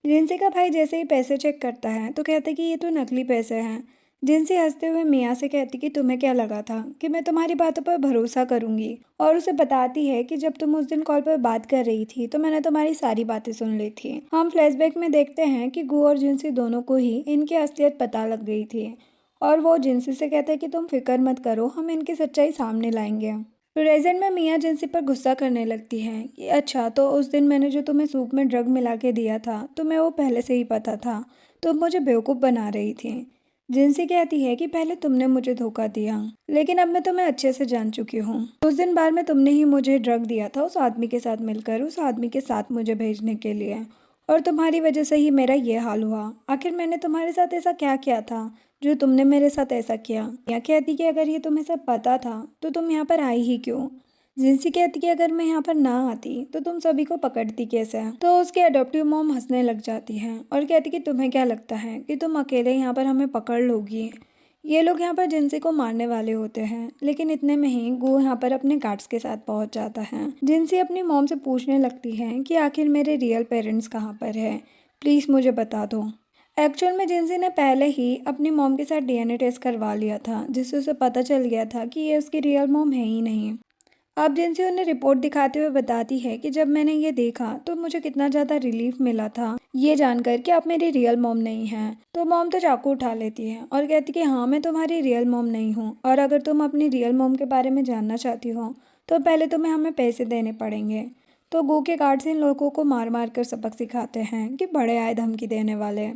जिनसी का भाई जैसे ही पैसे चेक करता है तो कहता है कि ये तो नकली पैसे हैं। जिनसी हंसते हुए मिया से कहती कि तुम्हें क्या लगा था कि मैं तुम्हारी बातों पर भरोसा करूंगी, और उसे बताती है कि जब तुम उस दिन कॉल पर बात कर रही थी तो मैंने तुम्हारी सारी बातें सुन ली थी। हम फ्लैशबैक में देखते हैं कि गु और जिनसी दोनों को ही इनकी असलियत पता लग गई थी, और वो जिनसी से कहता है कि तुम फिक्र मत करो, हम इनकी सच्चाई सामने लाएंगे। प्रेजेंट में मिया जिनसी पर गुस्सा करने लगती है कि अच्छा, तो उस दिन मैंने जो तुम्हें सूप में ड्रग मिला के दिया था तुम्हें वो पहले से ही पता था, तुम मुझे बेवकूफ़ बना रही थी। जिनसी कहती है कि पहले तुमने मुझे धोखा दिया, लेकिन अब मैं तुम्हें अच्छे से जान चुकी हूँ। उस दिन बार में तुमने ही मुझे ड्रग दिया था उस आदमी के साथ मिलकर, उस आदमी के साथ मुझे भेजने के लिए, और तुम्हारी वजह से ही मेरा ये हाल हुआ। आखिर मैंने तुम्हारे साथ ऐसा क्या किया था जो तुमने मेरे साथ ऐसा किया। या कहती कि अगर ये तुम्हें सब पता था तो तुम यहाँ पर आई ही क्यों। जिनसी कहती कि अगर मैं यहाँ पर ना आती तो तुम सभी को पकड़ती कैसे। तो उसके अडॉप्टिव मॉम हंसने लग जाती है और कहती कि तुम्हें क्या लगता है कि तुम अकेले यहाँ पर हमें पकड़ लोगी। ये लोग यहाँ पर जिनसी को मारने वाले होते हैं, लेकिन इतने में ही गु यहाँ पर अपने गार्ड्स के साथ पहुँच जाता है। जिनसी अपनी मॉम से पूछने लगती है कि आखिर मेरे रियल पेरेंट्स कहाँ पर है, प्लीज़ मुझे बता दो। एक्चुअल में जिनसी ने पहले ही अपनी मॉम के साथ डीएनए टेस्ट करवा लिया था, जिससे उसे पता चल गया था कि ये उसकी रियल मॉम है ही नहीं। अब जिनसे उन्हें रिपोर्ट दिखाते हुए बताती है कि जब मैंने ये देखा तो मुझे कितना ज़्यादा रिलीफ मिला था ये जानकर कि आप मेरी रियल मॉम नहीं हैं। तो मॉम तो चाकू उठा लेती है और कहती कि हाँ, मैं तुम्हारी रियल मॉम नहीं हूँ, और अगर तुम अपनी रियल मॉम के बारे में जानना चाहती हो तो पहले तुम्हें हमें पैसे देने पड़ेंगे। तो गो के गार्ड्स इन लोगों को मार मार कर सबक सिखाते हैं कि बड़े आए धमकी देने वाले।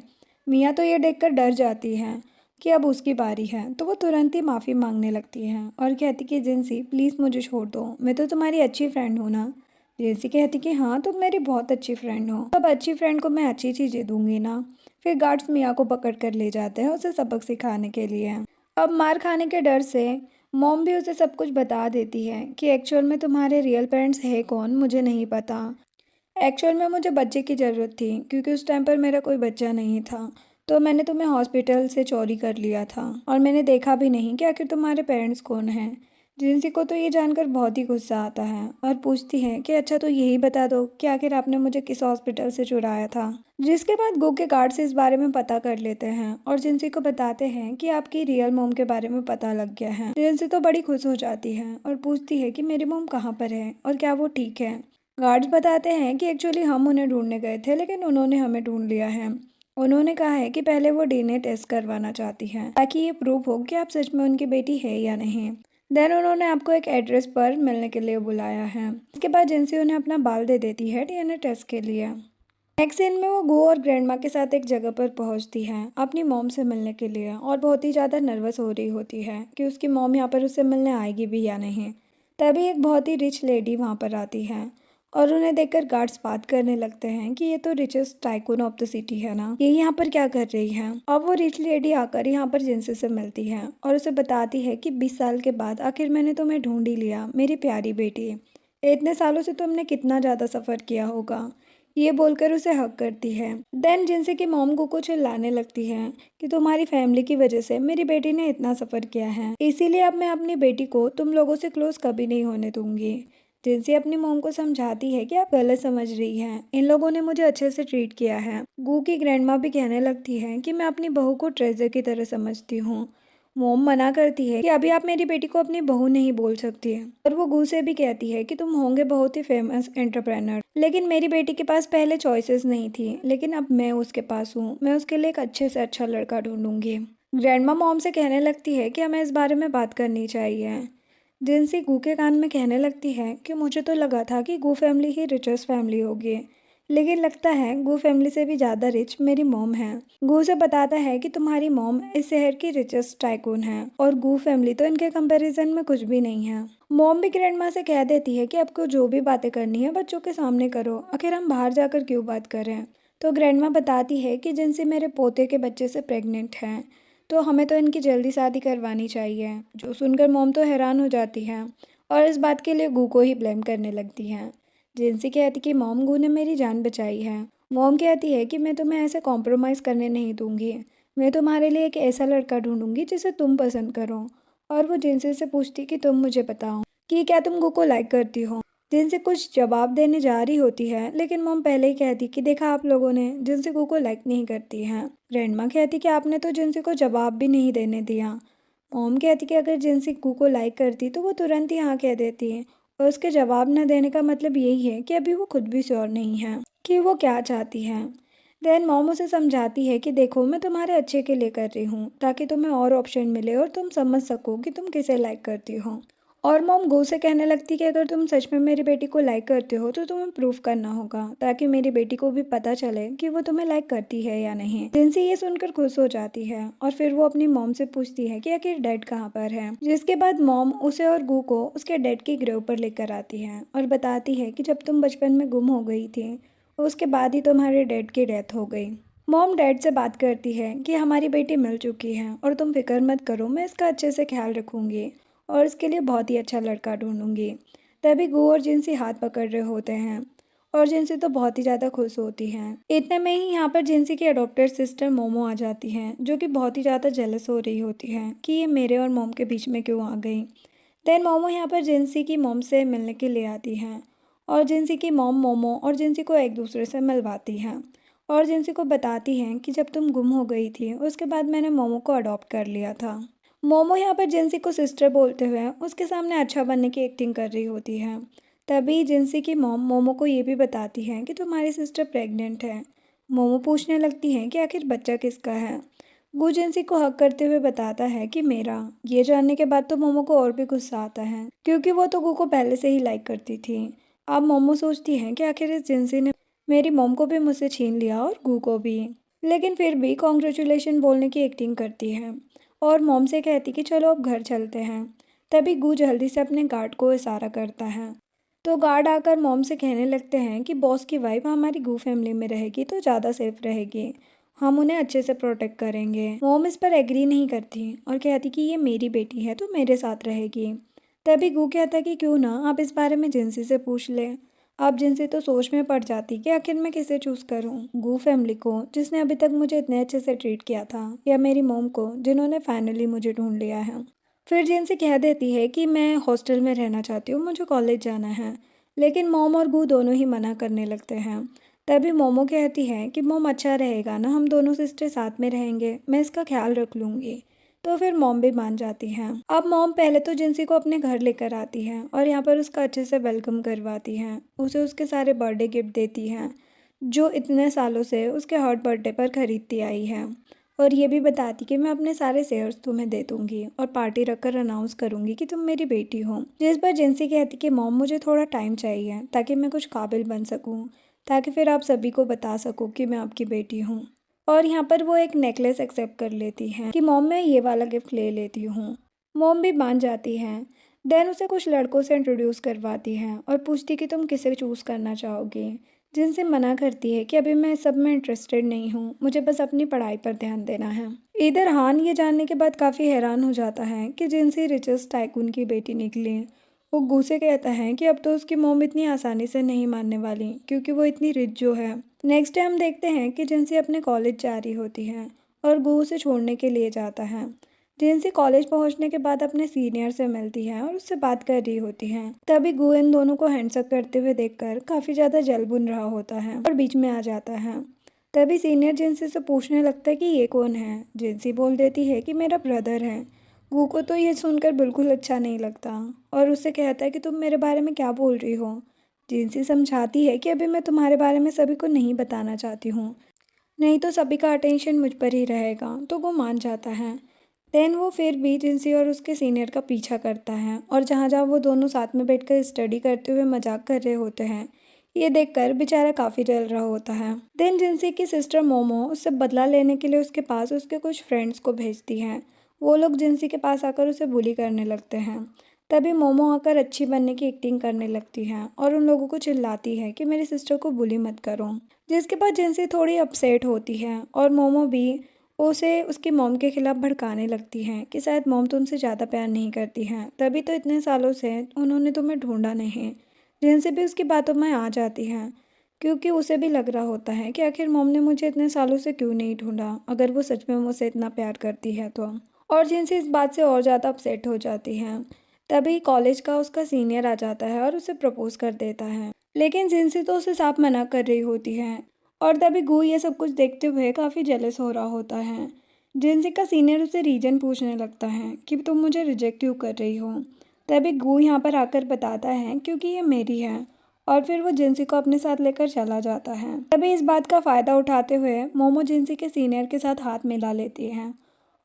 मिया तो ये देखकर डर जाती है कि अब उसकी बारी है, तो वो तुरंत ही माफ़ी मांगने लगती है और कहती कि जिनसी प्लीज़ मुझे छोड़ दो, मैं तो तुम्हारी अच्छी फ्रेंड हूँ ना। जिनसी कहती कि हाँ, तुम मेरी बहुत अच्छी फ्रेंड हो, अब अच्छी फ्रेंड को मैं अच्छी चीज़ें दूंगी ना। फिर गार्ड्स मिया को पकड़ कर ले जाते हैं उसे सबक सिखाने के लिए। अब मार खाने के डर से मॉम भी उसे सब कुछ बता देती है कि एक्चुअल में तुम्हारे रियल पेरेंट्स है कौन मुझे नहीं पता। एक्चुअल में मुझे बच्चे की ज़रूरत थी क्योंकि उस टाइम पर मेरा कोई बच्चा नहीं था, तो मैंने तुम्हें हॉस्पिटल से चोरी कर लिया था और मैंने देखा भी नहीं कि आखिर तुम्हारे पेरेंट्स कौन हैं। जिनसी को तो ये जानकर बहुत ही गुस्सा आता है और पूछती है कि अच्छा, तो यही बता दो कि आखिर आपने मुझे किस हॉस्पिटल से चुराया था। जिसके बाद गो के गार्ड से इस बारे में पता कर लेते हैं और जिनसी को बताते हैं कि आपकी रियल मोम के बारे में पता लग गया है। जिनसी तो बड़ी खुश हो जाती है और पूछती है कि मेरी मोम कहाँ पर है और क्या वो ठीक है। गार्ड्स बताते हैं कि एक्चुअली हम उन्हें ढूंढने गए थे, लेकिन उन्होंने हमें ढूंढ लिया है। उन्होंने कहा है कि पहले वो डीएनए टेस्ट करवाना चाहती हैं ताकि ये प्रूव हो कि आप सच में उनकी बेटी है या नहीं। देन उन्होंने आपको एक एड्रेस पर मिलने के लिए बुलाया है। इसके बाद जिनसी उन्हें अपना बाल दे देती है डीएनए टेस्ट के लिए। नेक्स्ट सीन में वो गो और ग्रैंडमा के साथ एक जगह पर पहुंचती है अपनी मॉम से मिलने के लिए, और बहुत ही ज़्यादा नर्वस हो रही होती है कि उसकी मॉम यहाँ पर उससे मिलने आएगी भी या नहीं। तभी एक बहुत ही रिच लेडी वहाँ पर आती है और उन्हें देखकर गार्ड्स बात करने लगते हैं कि ये तो richest tycoon of the city है ना, ये यहाँ पर क्या कर रही है। अब वो रिच लेडी आकर यहाँ पर जिनसी से मिलती है और उसे बताती है कि 20 साल के बाद आखिर मैंने तुम्हें ढूंढ ही लिया मेरी प्यारी बेटी। इतने सालों से तुमने कितना ज़्यादा सफ़र किया होगा, ये बोलकर उसे हक करती है। देन जिनसी की मॉम को चिल्लाने लगती है कि तुम्हारी फैमिली की वजह से मेरी बेटी ने इतना सफ़र किया है, इसीलिए अब मैं अपनी बेटी को तुम लोगों से क्लोज कभी नहीं होने दूंगी। जिनसी अपनी मॉम को समझाती है कि आप गलत समझ रही हैं, इन लोगों ने मुझे अच्छे से ट्रीट किया है। गू की ग्रैंडमा भी कहने लगती है कि मैं अपनी बहू को ट्रेजर की तरह समझती हूँ। मोम मना करती है कि अभी आप मेरी बेटी को अपनी बहू नहीं बोल सकती है, और वो गू से भी कहती है कि तुम होंगे बहुत ही फेमस एंटरप्रेनर, लेकिन मेरी बेटी के पास पहले चॉइसेस नहीं थी, लेकिन अब मैं उसके पास हूँ, मैं उसके लिए एक अच्छे से अच्छा लड़का ढूंढूंगी। ग्रैंडमा मॉम से कहने लगती है कि हमें इस बारे में बात करनी चाहिए। जिनसी गू के कान में कहने लगती है कि मुझे तो लगा था कि गू फैमिली ही रिचेस्ट फैमिली होगी, लेकिन लगता है गू फैमिली से भी ज़्यादा रिच मेरी मॉम है। गू से बताता है कि तुम्हारी मॉम इस शहर की रिचेस्ट टाइकून है और गू फैमिली तो इनके कंपैरिजन में कुछ भी नहीं है। मॉम भी ग्रैंडमा से कह देती है कि आपको जो भी बातें करनी है बच्चों के सामने करो, आखिर हम बाहर जाकर क्यों बात करें। तो ग्रैंडमा बताती है कि जिनसे मेरे पोते के बच्चे से प्रेग्नेंट हैं, तो हमें तो इनकी जल्दी शादी करवानी चाहिए। जो सुनकर मॉम तो हैरान हो जाती है और इस बात के लिए गू को ही ब्लेम करने लगती है। जिनसी कहती कि मॉम, गू ने मेरी जान बचाई है। मॉम कहती है कि मैं तुम्हें ऐसे कॉम्प्रोमाइज़ करने नहीं दूंगी, मैं तुम्हारे लिए एक ऐसा लड़का ढूंढूंगी जिसे तुम पसंद करो। और वो जिनसी से पूछती कि तुम मुझे बताओ कि क्या तुम गू को लाइक करती हो। जिनसे कुछ जवाब देने जा रही होती है, लेकिन मॉम पहले ही कहती कि देखा आप लोगों ने, जिनसे गू को लाइक नहीं करती है। ग्रैंडमा कहती कि आपने तो जिनसी को जवाब भी नहीं देने दिया। मॉम कहती कि अगर जिनसी गू को लाइक करती तो वो तुरंत ही हाँ कह देती है, और उसके जवाब न देने का मतलब यही है कि अभी वो खुद भी श्योर नहीं है कि वो क्या चाहती है। देन मॉम उसे समझाती है कि देखो, मैं तुम्हारे अच्छे के लिए कर रही हूँ, ताकि तुम्हें और ऑप्शन मिले और तुम समझ सको कि तुम किसे लाइक करती हो। और मॉम गो से कहने लगती कि अगर तुम सच में मेरी बेटी को लाइक करते हो तो तुम्हें प्रूफ करना होगा, ताकि मेरी बेटी को भी पता चले कि वो तुम्हें लाइक करती है या नहीं। जिनसी ये सुनकर खुश हो जाती है और फिर वो अपनी मॉम से पूछती है कि आखिर डैड कहाँ पर है। जिसके बाद मॉम उसे और गू को उसके डैड की ग्रेव पर लेकर आती है और बताती है कि जब तुम बचपन में गुम हो गई थी, उसके बाद ही तुम्हारे डैड की डेथ हो गई। मॉम डैड से बात करती है कि हमारी बेटी मिल चुकी है और तुम फिक्र मत करो, मैं इसका अच्छे से ख्याल रखूंगी और इसके लिए बहुत ही अच्छा लड़का ढूंढूंगी। तभी गू और जिनसी हाथ पकड़ रहे होते हैं और जिनसी तो बहुत ही ज़्यादा खुश होती हैं। इतने में ही यहाँ पर जिनसी की अडॉप्टेड सिस्टर मोमो आ जाती हैं, जो कि बहुत ही ज़्यादा जेलस हो रही होती है कि ये मेरे और मॉम के बीच में क्यों आ गई। देन मोमो यहाँ पर जिनसी की मॉम से मिलने के लिए आती हैं और जिनसी की मॉम मोमो और जिनसी को एक दूसरे से मिलवाती हैं और जिनसी को बताती हैं कि जब तुम गुम हो गई थी उसके बाद मैंने मोमो को अडॉप्ट कर लिया था। मोमो यहाँ पर जिनसी को सिस्टर बोलते हुए उसके सामने अच्छा बनने की एक्टिंग कर रही होती है। तभी जिनसी की मॉम मोमो को ये भी बताती है कि तुम्हारी सिस्टर प्रेग्नेंट है। मोमो पूछने लगती है कि आखिर बच्चा किसका है। वो जिनसी को हक करते हुए बताता है कि मेरा। ये जानने के बाद तो मोमो को और भी गुस्सा आता है, क्योंकि वो तो गू को पहले से ही लाइक करती थी। अब मोमो सोचती है कि आखिर इस जिनसी ने मेरी मॉम को भी मुझसे छीन लिया और गू को भी, लेकिन फिर भी कॉन्ग्रेचुलेशन बोलने की एक्टिंग करती है और मॉम से कहती कि चलो अब घर चलते हैं। तभी गू जल्दी से अपने गार्ड को इशारा करता है, तो गार्ड आकर मॉम से कहने लगते हैं कि बॉस की वाइफ हमारी गू फैमिली में रहेगी तो ज़्यादा सेफ रहेगी, हम उन्हें अच्छे से प्रोटेक्ट करेंगे। मॉम इस पर एग्री नहीं करती और कहती कि ये मेरी बेटी है तो मेरे साथ रहेगी। तभी गू कहता कि क्यों ना आप इस बारे में जिनसी से पूछ ले। अब जिनसी तो सोच में पड़ जाती कि आखिर मैं किसे चूज़ करूं, गू फैमिली को जिसने अभी तक मुझे इतने अच्छे से ट्रीट किया था, या मेरी मॉम को जिन्होंने फाइनली मुझे ढूंढ लिया है। फिर जिनसी कह देती है कि मैं हॉस्टल में रहना चाहती हूँ, मुझे कॉलेज जाना है, लेकिन मॉम और गू दोनों ही मना करने लगते हैं। तभी मोमो कहती है कि मॉम अच्छा रहेगा ना, हम दोनों सिस्टर साथ में रहेंगे, मैं इसका ख्याल रख लूँगी। तो फिर मॉम भी मान जाती हैं। अब मॉम पहले तो जिनसी को अपने घर लेकर आती हैं और यहाँ पर उसका अच्छे से वेलकम करवाती हैं, उसे उसके सारे बर्थडे गिफ्ट देती हैं जो इतने सालों से उसके हर बर्थडे पर खरीदती आई है, और ये भी बताती कि मैं अपने सारे शेयर्स तुम्हें दे दूंगी और पार्टी रखकर अनाउंस करूंगी कि तुम मेरी बेटी हो। जिस पर जिनसी कहती कि मॉम मुझे थोड़ा टाइम चाहिए ताकि मैं कुछ काबिल बन सकूं, ताकि फिर आप सभी को बता सको कि मैं आपकी बेटी हूँ। और यहाँ पर वो एक नेकलेस एक्सेप्ट कर लेती हैं कि मॉम मैं ये वाला गिफ्ट ले लेती हूँ। मॉम भी मान जाती हैं। देन उसे कुछ लड़कों से इंट्रोड्यूस करवाती हैं और पूछती कि तुम किसे चूज़ करना चाहोगी। जिनसे मना करती है कि अभी मैं सब में इंटरेस्टेड नहीं हूँ, मुझे बस अपनी पढ़ाई पर ध्यान देना है। इधर हान ये जानने के बाद काफ़ी हैरान हो जाता है कि जिनसी रिचेस्ट टाइकून की बेटी निकली। वो गू से कहता है कि अब तो उसकी मॉम इतनी आसानी से नहीं मानने वाली, क्योंकि वो इतनी रिच जो है। नेक्स्ट डे हम देखते हैं कि जिनसी अपने कॉलेज जा रही होती है और गू उसे छोड़ने के लिए जाता है। जिनसी कॉलेज पहुंचने के बाद अपने सीनियर से मिलती है और उससे बात कर रही होती है। तभी गू इन दोनों को हैंडशक करते हुए देखकर काफ़ी ज़्यादा जल बुन रहा होता है और बीच में आ जाता है। तभी सीनियर जिनसी से पूछने लगता है कि ये कौन है। जिनसी बोल देती है कि मेरा ब्रदर है। गू को तो ये सुनकर बिल्कुल अच्छा नहीं लगता और उससे कहता है कि तुम मेरे बारे में क्या बोल रही हो। जिनसी समझाती है कि अभी मैं तुम्हारे बारे में सभी को नहीं बताना चाहती हूँ, नहीं तो सभी का अटेंशन मुझ पर ही रहेगा। तो वो मान जाता है। देन वो फिर भी जिनसी और उसके सीनियर का पीछा करता है और जहाँ जहाँ वो दोनों साथ में बैठकर स्टडी करते हुए मजाक कर रहे होते हैं, ये देखकर बेचारा काफ़ी जल रहा होता है। देन जिनसी की सिस्टर मोमो उससे बदला लेने के लिए उसके पास उसके कुछ फ्रेंड्स को भेजती हैं। वो लोग जिनसी के पास आकर उसे बुली करने लगते हैं। तभी मोमो आकर अच्छी बनने की एक्टिंग करने लगती है और उन लोगों को चिल्लाती है कि मेरी सिस्टर को बुली मत करो। जिसके बाद जिनसी थोड़ी अपसेट होती है और मोमो भी उसे उसकी मॉम के खिलाफ भड़काने लगती हैं कि शायद मॉम तुमसे ज़्यादा प्यार नहीं करती हैं, तभी तो इतने सालों से उन्होंने तुम्हें ढूंढा नहीं। जिनसे भी उसकी बातों में आ जाती हैं, क्योंकि उसे भी लग रहा होता है कि आखिर मॉम ने मुझे इतने सालों से क्यों नहीं ढूंढा, अगर वो सच में मुझसे इतना प्यार करती है तो। और जिनसे इस बात से और ज़्यादा अपसेट हो जाती हैं। तभी कॉलेज का उसका सीनियर आ जाता है और उसे प्रपोज कर देता है, लेकिन जिनसी तो उसे साफ मना कर रही होती है। और तभी गू ये सब कुछ देखते हुए काफ़ी जेलस हो रहा होता है। जिनसी का सीनियर उसे रीजन पूछने लगता है कि तुम मुझे रिजेक्ट क्यों कर रही हो। तभी गू यहाँ पर आकर बताता है क्योंकि ये मेरी है, और फिर वो जिनसी को अपने साथ लेकर चला जाता है। तभी इस बात का फ़ायदा उठाते हुए मोमो जिनसी के सीनियर के साथ हाथ मिला लेती है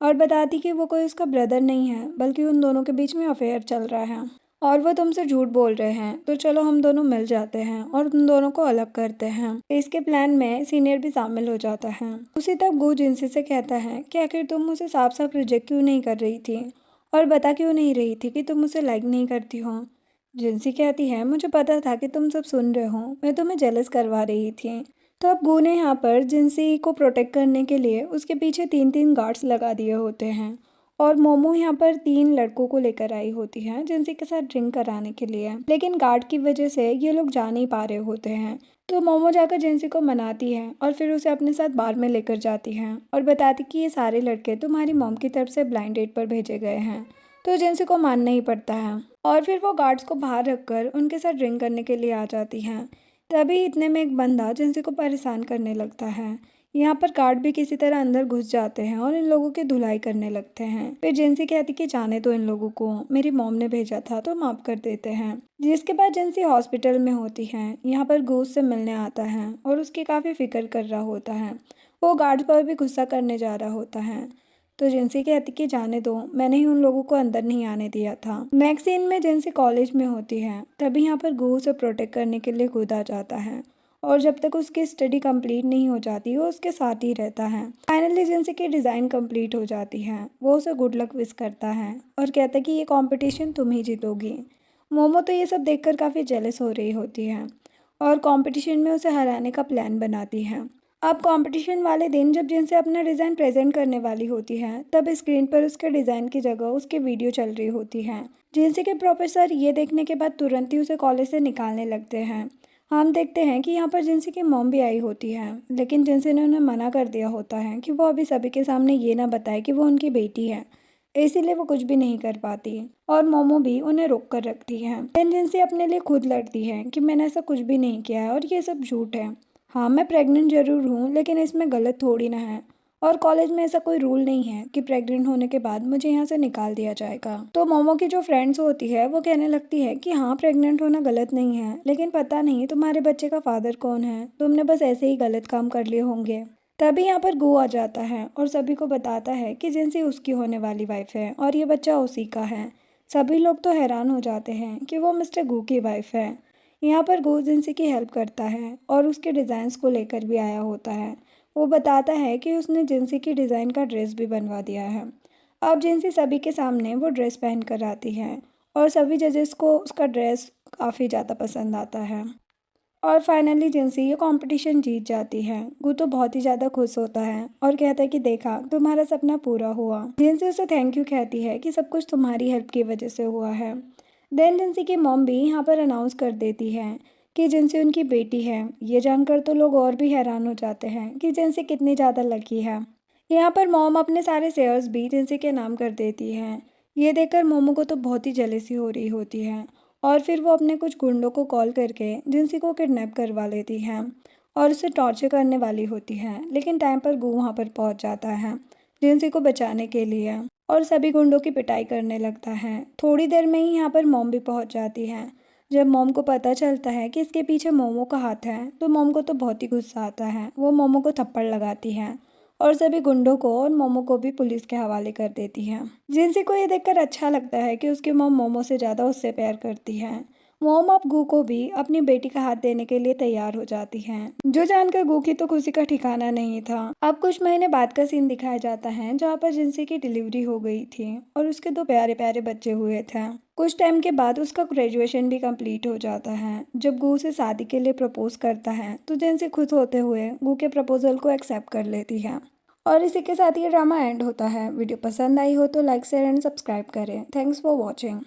और बताती कि वो कोई उसका ब्रदर नहीं है, बल्कि उन दोनों के बीच में अफेयर चल रहा है और वो तुमसे झूठ बोल रहे हैं, तो चलो हम दोनों मिल जाते हैं और उन दोनों को अलग करते हैं। इसके प्लान में सीनियर भी शामिल हो जाता है। उसी तक गू जिनसी से कहता है कि आखिर तुम मुझे साफ साफ रिजेक्ट क्यों नहीं कर रही थी और बता क्यों नहीं रही थी कि तुम मुझे लाइक नहीं करती हो। जिनसी कहती है मुझे पता था कि तुम सब सुन रहे हो, मैं तुम्हें जेलस करवा रही थी। तो अब गू ने यहाँ पर जिनसी को प्रोटेक्ट करने के लिए उसके पीछे 3-3 गार्ड्स लगा दिए होते हैं और मोमो यहाँ पर 3 लड़कों को लेकर आई होती है जिनसी के साथ ड्रिंक कराने के लिए, लेकिन गार्ड की वजह से ये लोग जा नहीं पा रहे होते हैं। तो मोमो जाकर जिनसी को मनाती है और फिर उसे अपने साथ बार में लेकर जाती है और बताती कि ये सारे लड़के तुम्हारी मॉम की तरफ से ब्लाइंड डेट पर भेजे गए हैं। तो जिनसी को मानना ही पड़ता है और फिर वो गार्ड्स को बाहर रखकर उनके साथ ड्रिंक करने के लिए आ जाती हैं। तभी इतने में एक बंदा जिनसी को परेशान करने लगता है। यहाँ पर गार्ड भी किसी तरह अंदर घुस जाते हैं और इन लोगों की धुलाई करने लगते हैं। फिर जिनसी कहती कि जाने दो इन लोगों को, मेरी मॉम ने भेजा था तो माफ कर देते हैं। जिसके बाद जिनसी हॉस्पिटल में होती है। यहाँ पर गूस से मिलने आता है और उसकी काफ़ी फिक्र कर रहा होता है। वो गार्ड पर भी गुस्सा करने जा रहा होता है। तो जिनसी कहती कि जाने दो, मैंने ही उन लोगों को अंदर नहीं आने दिया था। नेक्स्ट सीन में जिनसी कॉलेज में होती है। तभी यहाँ पर गू उसे प्रोटेक्ट करने के लिए कूदा जाता है और जब तक उसकी स्टडी कंप्लीट नहीं हो जाती वो उसके साथ ही रहता है। फाइनली जिनसी की डिज़ाइन कंप्लीट हो जाती है। वो उसे गुड लक विश करता है और कहता है कि ये कंपटीशन तुम ही जीतोगी। मोमो तो ये सब देखकर काफ़ी जेलस हो रही होती है और कंपटीशन में उसे हराने का प्लान बनाती है। अब कंपटीशन वाले दिन जब जिनसे अपना डिज़ाइन प्रेजेंट करने वाली होती है, तब स्क्रीन पर उसके डिज़ाइन की जगह उसकी वीडियो चल रही होती है। जिनसे के प्रोफेसर ये देखने के बाद तुरंत ही उसे कॉलेज से निकालने लगते हैं। हम देखते हैं कि यहाँ पर जिनसी की मॉम भी आई होती है, लेकिन जिनसी ने उन्हें मना कर दिया होता है कि वो अभी सभी के सामने ये ना बताए कि वो उनकी बेटी है, इसीलिए वो कुछ भी नहीं कर पाती और मोमो भी उन्हें रोक कर रखती है। लेकिन जिनसी अपने लिए खुद लड़ती है कि मैंने ऐसा कुछ भी नहीं किया है और ये सब झूठ है। हाँ, मैं प्रेग्नेंट ज़रूर हूँ, लेकिन इसमें गलत थोड़ी ना है और कॉलेज में ऐसा कोई रूल नहीं है कि प्रेग्नेंट होने के बाद मुझे यहाँ से निकाल दिया जाएगा। तो मोमो की जो फ्रेंड्स होती है वो कहने लगती है कि हाँ, प्रेग्नेंट होना गलत नहीं है, लेकिन पता नहीं तुम्हारे बच्चे का फादर कौन है, तुमने बस ऐसे ही गलत काम कर लिए होंगे। तभी यहाँ पर गू आ जाता है और सभी को बताता है कि जिनसी उसकी होने वाली वाइफ है और ये बच्चा उसी का है। सभी लोग तो हैरान हो जाते हैं कि वो मिस्टर गू की वाइफ है। यहाँ पर गू जिनसी की हेल्प करता है और उसके डिज़ाइंस को लेकर भी आया होता है। वो बताता है कि उसने जिनसी की डिज़ाइन का ड्रेस भी बनवा दिया है। अब जिनसी सभी के सामने वो ड्रेस पहन कर आती है और सभी जजेस को उसका ड्रेस काफ़ी ज़्यादा पसंद आता है और फाइनली जिनसी ये कंपटीशन जीत जाती है। गू तो बहुत ही ज़्यादा खुश होता है और कहता है कि देखा, तुम्हारा सपना पूरा हुआ। जिनसी उसे थैंक यू कहती है कि सब कुछ तुम्हारी हेल्प की वजह से हुआ है। देन जिनसी की मॉम भी यहाँ पर अनाउंस कर देती है कि जिनसी उनकी बेटी है। ये जानकर तो लोग और भी हैरान हो जाते हैं कि जिनसी कितनी ज़्यादा लकी है। यहाँ पर मॉम अपने सारे शेयर्स भी जिनसी के नाम कर देती है। ये देखकर मोमो को तो बहुत ही जेलसी हो रही होती है और फिर वो अपने कुछ गुंडों को कॉल करके जिनसी को किडनैप करवा लेती हैं और उसे टॉर्चर करने वाली होती हैं। लेकिन टाइम पर गू वहाँ पर पहुँच जाता है जिनसी को बचाने के लिए और सभी गुंडों की पिटाई करने लगता है। थोड़ी देर में ही यहाँ पर मॉम भी पहुँच जाती है। जब मॉम को पता चलता है कि इसके पीछे मोमो का हाथ है तो मॉम को तो बहुत ही गुस्सा आता है। वो मोमो को थप्पड़ लगाती है और सभी गुंडों को और मोमो को भी पुलिस के हवाले कर देती है। जिनसी को ये देखकर अच्छा लगता है कि उसकी मॉम मोमो से ज़्यादा उससे प्यार करती है। मॉम अब गू को भी अपनी बेटी का हाथ देने के लिए तैयार हो जाती हैं, जो जानकर गू की तो खुशी का ठिकाना नहीं था। अब कुछ महीने बाद का सीन दिखाया जाता है जहाँ पर जिनसी की डिलीवरी हो गई थी और उसके 2 प्यारे प्यारे बच्चे हुए थे। कुछ टाइम के बाद उसका ग्रेजुएशन भी कंप्लीट हो जाता है। जब गू उसे शादी के लिए प्रपोज करता है तो जिनसी खुश होते हुए गू के प्रपोजल को एक्सेप्ट कर लेती है। और इसी के साथ ये ड्रामा एंड होता है। वीडियो पसंद आई हो तो लाइक शेयर एंड सब्सक्राइब करें। Thanks for watching.